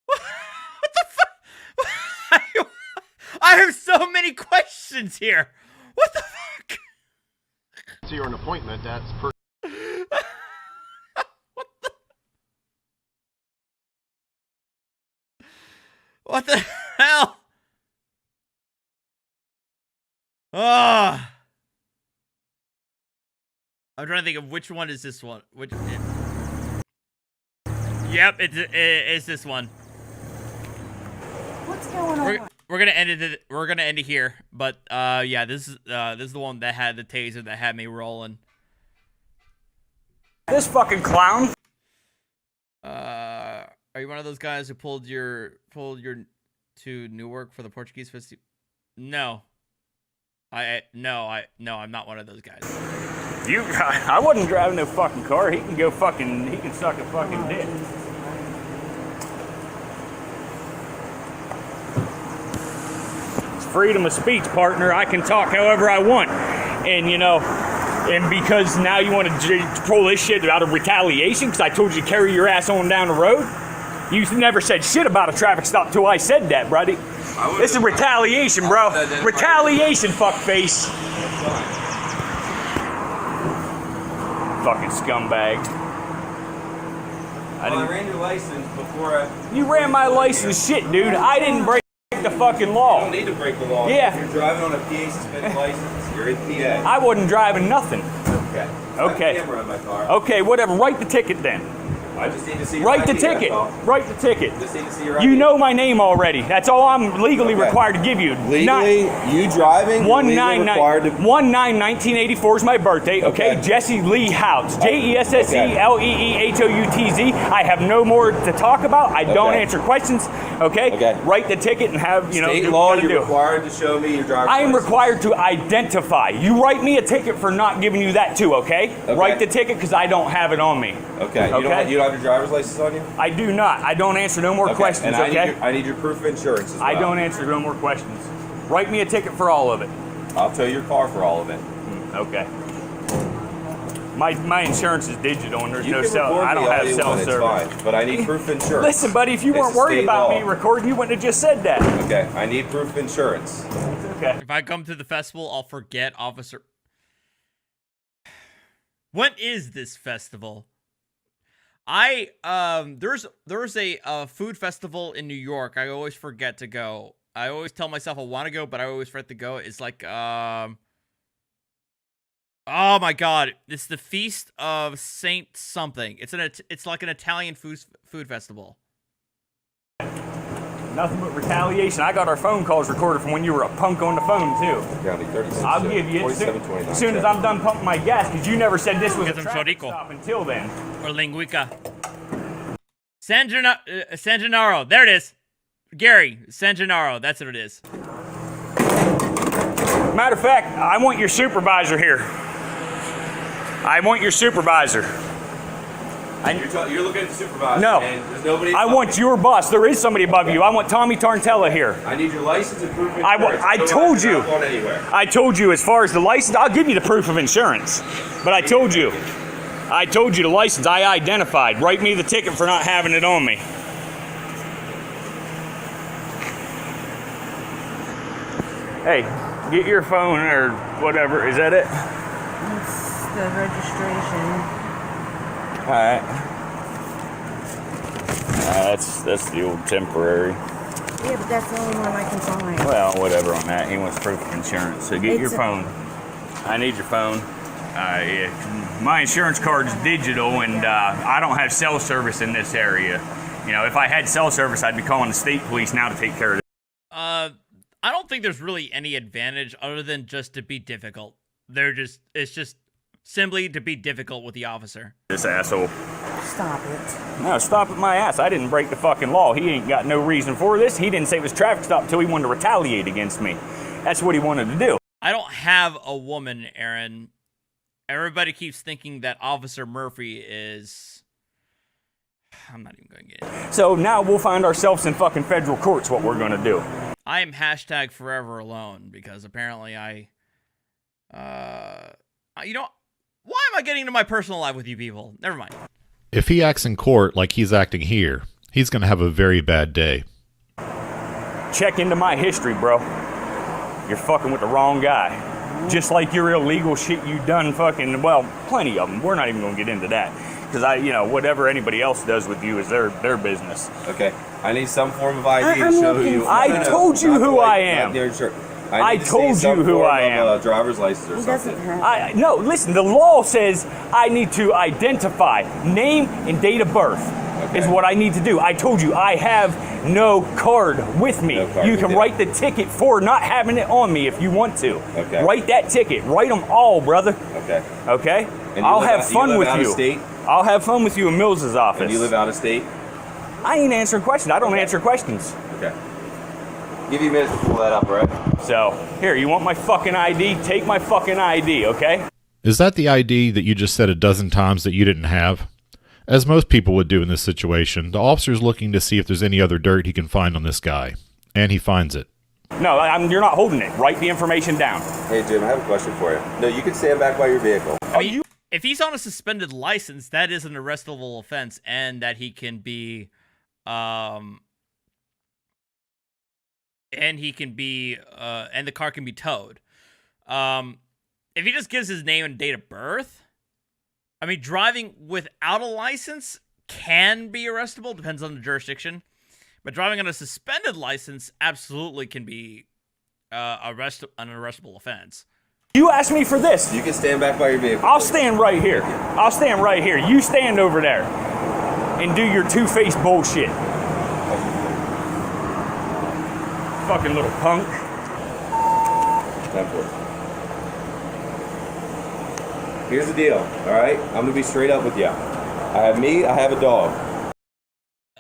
What the fuck? I have so many questions here. What the fuck? So you're an appointment. That's per. What the hell? Ah. I'm trying to think of which one is this one. Yep, it's this one. What's going on? We're gonna end it. We're gonna end it here. But yeah, this is the one that had the taser that had me rolling. This fucking clown. Are you one of those guys who pulled your to Newark for the Portuguese festival? No. No, I'm not one of those guys. I wasn't driving no fucking car. He can suck a fucking dick. It's freedom of speech, partner. I can talk however I want. And, you know, And because now you want to pull this shit out of retaliation because I told you to carry your ass on down the road? You never said shit about a traffic stop till I said that, buddy. This is retaliation, bro. Retaliation, fuckface. Fucking scumbag. I ran your license before I... You ran my license shit, dude. I didn't break the fucking law. You don't need to break the law. Yeah. If you're driving on a PA suspended license, you're in PA. I wasn't driving nothing. Okay. Okay. Camera in my car. Okay, whatever. Write the ticket then. I just need to see your Write the ID, ticket. that's all. Write the ticket. Just need to see your ID. You know my name already. That's all I'm legally required to give you. Legally, you driving? 1/9/1984 is my birthday. Okay, Jesse Lee House. JESSELEEHOUTZ. I have no more to talk about. I don't answer questions. Okay. Write the ticket and have State law, you're required to show me your driver's I am license. required to identify. You write me a ticket for not giving you that too. Okay. Write the ticket because I don't have it on me. Okay. You don't have your driver's license on you? I do not. I don't answer no more questions, And okay? I need your proof of insurance as well. I don't answer no more questions. Write me a ticket for all of it. I'll tow your car for all of it. Okay. My insurance is digital and there's You no can cell. record I don't me all have you cell want, it's service. fine, but I need proof of insurance. Listen, buddy, if you weren't It's a worried state about law. me recording, you wouldn't have just said that. Okay, I need proof of insurance. Okay. If I come to the festival, I'll forget Officer. When is this festival? There's a food festival in New York. I always forget to go. I always tell myself I want to go, but I always forget to go. It's like oh my god, it's the Feast of Saint something. It's like an Italian food festival. Nothing but retaliation. I got our phone calls recorded from when you were a punk on the phone too. County 36. I'll give you it as soon as I'm done pumping my gas, because you never said this was a traffic stop until then. Or Linguica. San Gennaro. There it is. Gary, San Gennaro. That's what it is. Matter of fact, I want your supervisor here. I want your supervisor. You're looking at the supervisor. No. And there's nobody. I want your boss. There is somebody above you. I want Tommy Tarntella here. I need your license and proof of insurance. I told you. Not going anywhere. I told you as far as the license, I'll give you the proof of insurance. But I told you the license. I identified. Write me the ticket for not having it on me. Hey, get your phone or whatever. Is that it? It's the registration. All right. That's the old temporary. Yeah, but that's the only one I can find. Well, whatever on that. He wants proof of insurance. So get your It's a- phone. I need your phone. Yeah. My insurance card is digital, and I don't have cell service in this area. You know, if I had cell service, I'd be calling the state police now to take care of it. I don't think there's really any advantage other than just to be difficult. It's just simply to be difficult with the officer. This asshole. Stop it. No, stop at my ass. I didn't break the fucking law. He ain't got no reason for this. He didn't say it was traffic stop until he wanted to retaliate against me. That's what he wanted to do. I don't have a woman, Aaron. Everybody keeps thinking that Officer Murphy is... I'm not even going to get into it. So now we'll find ourselves in fucking federal courts, what we're going to do. I am hashtag forever alone because apparently you know, why am I getting into my personal life with you people? Never mind. If he acts in court like he's acting here, he's going to have a very bad day. Check into my history, bro. You're fucking with the wrong guy. Just like your illegal shit you done fucking, well, plenty of them. We're not even going to get into that. Because whatever anybody else does with you is their business. Okay. I need some form of ID to show who you are. I told you who I am. I told you who I am. Driver's license or something. No, listen, the law says I need to identify name and date of birth is what I need to do. I told you I have no card with me. You can write the ticket for not having it on me if you want to. Okay. Write that ticket. Write them all, brother. Okay. Okay? And I'll have fun with out you. Of state? I'll have fun with you in Mills's office. And you live out of state? I ain't answering questions. I don't answer questions. Okay. Give you a minute to pull that up, right? So, here, you want my fucking ID? Take my fucking ID, okay? Is that the ID that you just said a dozen times that you didn't have? As most people would do in this situation, the officer's looking to see if there's any other dirt he can find on this guy. And he finds it. No, you're not holding it. Write the information down. Hey, Jim, I have a question for you. No, you can stand back by your vehicle. I mean, if he's on a suspended license, that is an arrestable offense, and that he can be, and the car can be towed. If he just gives his name and date of birth, I mean, driving without a license can be arrestable, depends on the jurisdiction. But driving on a suspended license absolutely can be an arrestable offense. You asked me for this. You can stand back by your vehicle. I'll stand right here. I'll stand right here. You stand over there and do your two-faced bullshit. Fucking little punk. Time for it. Here's the deal, all right? I'm gonna be straight up with you. I have a dog.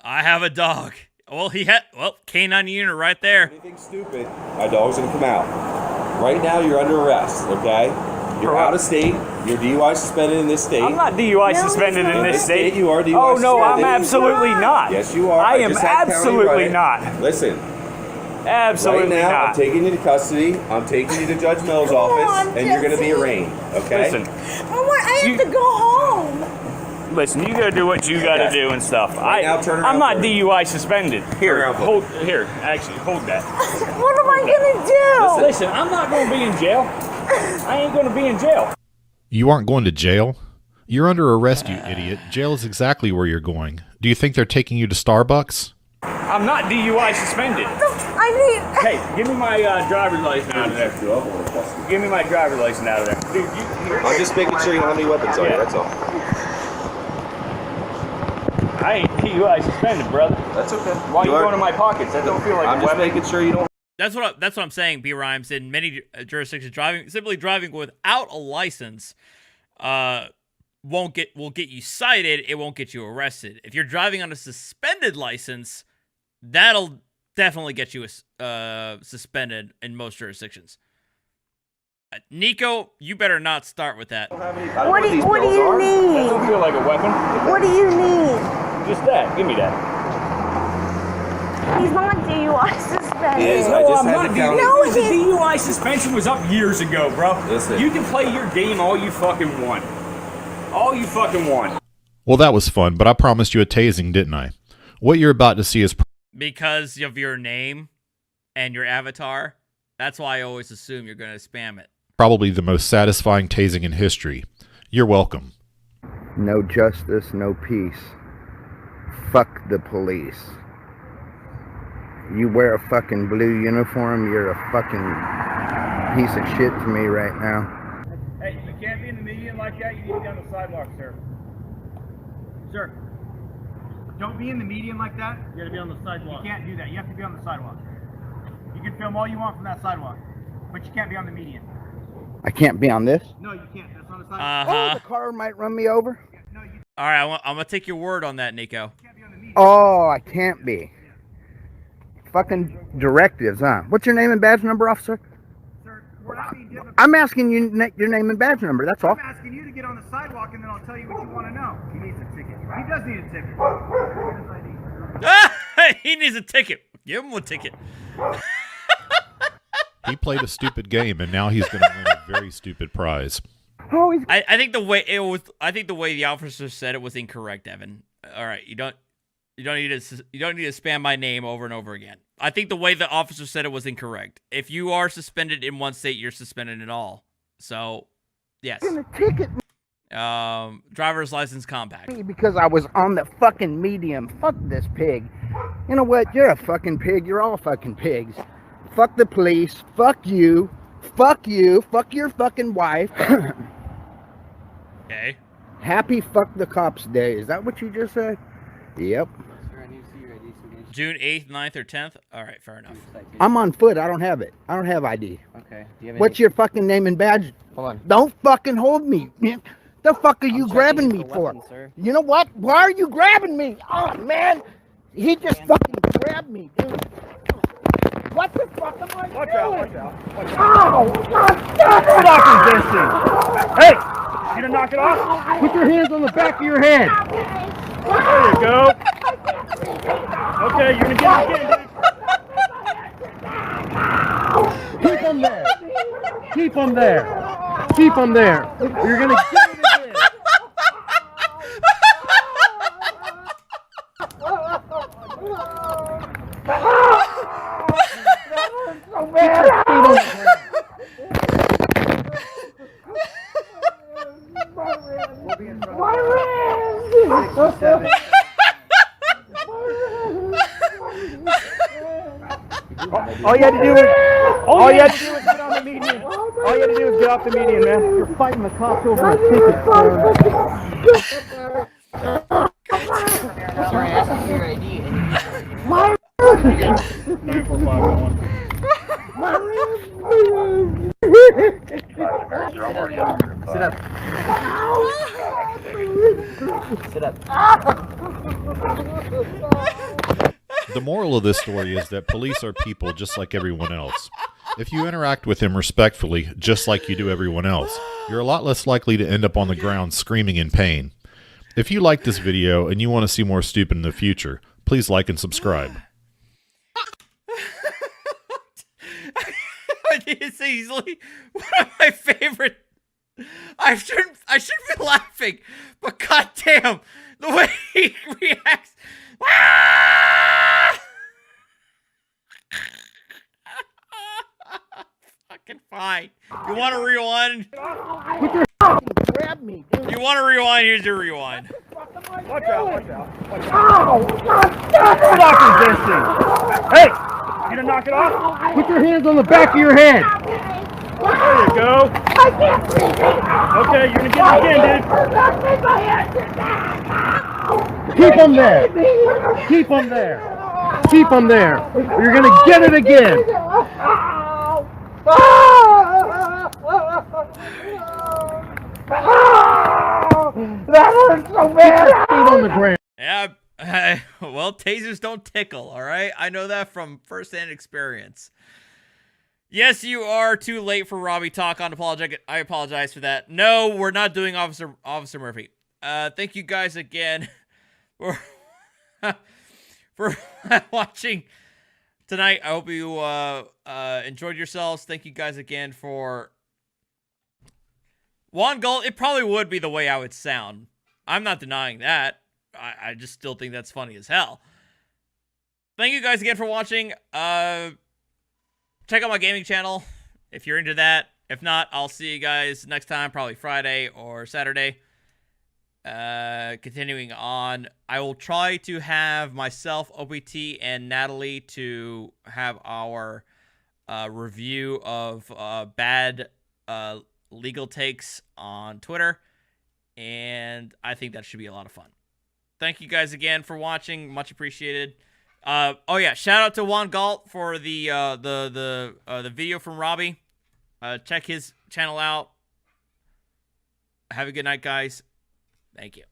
I have a dog. Well, K9 unit right there. Anything stupid, my dog's gonna come out. Right now, you're under arrest, okay? You're out of state. You're DUI suspended in this state. I'm not DUI suspended in this state. You are DUI Oh, no, suspended. I'm absolutely not. Yes, you are. I am just had county absolutely run it. not. Listen. Absolutely right now, not. I'm taking you to custody. I'm taking you to Judge Mill's office, and you're going to be arraigned, okay? Listen. I have to go home. Listen, you gotta do what you gotta do and stuff. Right now, turn around I'm not for me. DUI suspended. Here, Turn around for hold that. What am I gonna do? Listen, I'm not gonna be in jail. I ain't gonna be in jail. You aren't going to jail? You're under arrest, you idiot. Jail is exactly where you're going. Do you think they're taking you to Starbucks? I'm not DUI suspended. Hey, give me my driver's license out of there. Give me my driver's license out of there. Dude, I'm just making sure you don't have any weapons on you, that's all. I ain't DUI suspended, brother. That's okay. Why are you going in my pockets? That don't feel like I'm just making sure you don't. That's what I'm saying. B Rhymes, in many jurisdictions, simply driving without a license, will get you cited. It won't get you arrested. If you're driving on a suspended license, that'll definitely get you suspended in most jurisdictions. Nico, you better not start with that. What do you need? That don't feel like a weapon. What do you need? Just that. Give me that. He's not DUI suspended. He is. No, I just I'm had not to count. DUI. The DUI suspension was up years ago, bro. Listen. You can play your game all you fucking want. All you fucking want. Well, that was fun, but I promised you a tasing, didn't I? What you're about to see is... Because of your name and your avatar, that's why I always assume you're going to spam it. probably the most satisfying tasing in history. You're welcome. No justice, no peace. Fuck the police. You wear a fucking blue uniform, you're a fucking piece of shit to me right now. Hey, you can't be in the median like that. You need to be on the sidewalk, sir. Sir, don't be in the median like that. You gotta be on the sidewalk. You can't do that. You have to be on the sidewalk. You can film all you want from that sidewalk, but you can't be on the median. I can't be on this? No, you can't. That's on the sidewalk. Oh, the car might run me over? All right, I'm going to take your word on that, Nico. Oh, I can't be. Fucking directives, huh? What's your name and badge number, officer? I'm asking you your name and badge number, that's all. I'm asking you to get on the sidewalk and then I'll tell you what you want to know. He needs a ticket. He does need a ticket. He needs a ticket. Give him a ticket. He played a stupid game, and now he's going to win a very stupid prize. I think the way the officer said it was incorrect, Evan. All right, you don't need to spam my name over and over again. I think the way the officer said it was incorrect. If you are suspended in one state, you're suspended in all. So, yes. Driver's license compact. Because I was on the fucking medium. Fuck this pig. You know what? You're a fucking pig. You're all fucking pigs. Fuck the police. Fuck you. Fuck you. Fuck your fucking wife. Okay. Happy fuck the cops day. Is that what you just said? Yep. June 8th, 9th, or 10th? All right, fair enough. I'm on foot. I don't have it. I don't have ID. Okay. Do you have What's your fucking name and badge? Hold on. Don't fucking hold me. The fuck are you grabbing me for? You know what? Why are you grabbing me? Oh, man. He just fucking grabbed me, dude. What the fuck am I doing? Watch out. Oh, God. Fucking distance. Hey, you gonna knock it off? Put your hands on the back of your head. There you go. Okay, you're gonna get it again, dude. Keep them there. Keep them there. Keep them there. You're gonna get it again. All you had to do is get on the median. All you had to do is get off the median, man. You're fighting the cops over a ticket. Sorry, I asked for your ID. Sit up. Sit up. The moral of this story is that police are people just like everyone else. If you interact with them respectfully, just like you do everyone else, you're a lot less likely to end up on the ground screaming in pain. If you like this video and you want to see more stupid in the future, please like and subscribe. It's easily one of my favorite. I shouldn't be laughing, but goddamn, the way he reacts. Fucking fine. You want to rewind? Grab me, dude. You want to rewind? Here's your rewind. Watch out, watch out. Watch out. Stop resisting. Hey, you gonna knock it off? Put your hands on the back of your head. There you go. I can't breathe. Okay, you're gonna get it again, dude. Keep them there. Keep them there. Keep them there. You're gonna get it again. That hurts so bad. Keep your feet on the ground. Yeah, well, tasers don't tickle, all right? I know that from first-hand experience. Yes, you are too late for Robbie talk on apologetic. I apologize for that. No, we're not doing Officer Murphy. Thank you guys again for watching tonight. I hope you enjoyed yourselves. Thank you guys again for Juan Galt. It probably would be the way I would sound. I'm not denying that. I just still think that's funny as hell. Thank you guys again for watching. Check out my gaming channel if you're into that. If not, I'll see you guys next time, probably Friday or Saturday. Continuing on, I will try to have myself, OPT, and Natalie to have our review of bad legal takes on Twitter, and I think that should be a lot of fun. Thank you guys again for watching. Much appreciated. Oh yeah, shout out to Juan Galt for the video from Robbie. Check his channel out. Have a good night, guys. Thank you.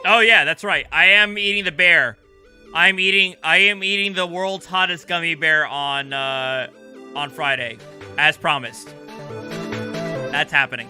Oh yeah, that's right. I am eating the bear. I am eating the world's hottest gummy bear on Friday, as promised. That's happening.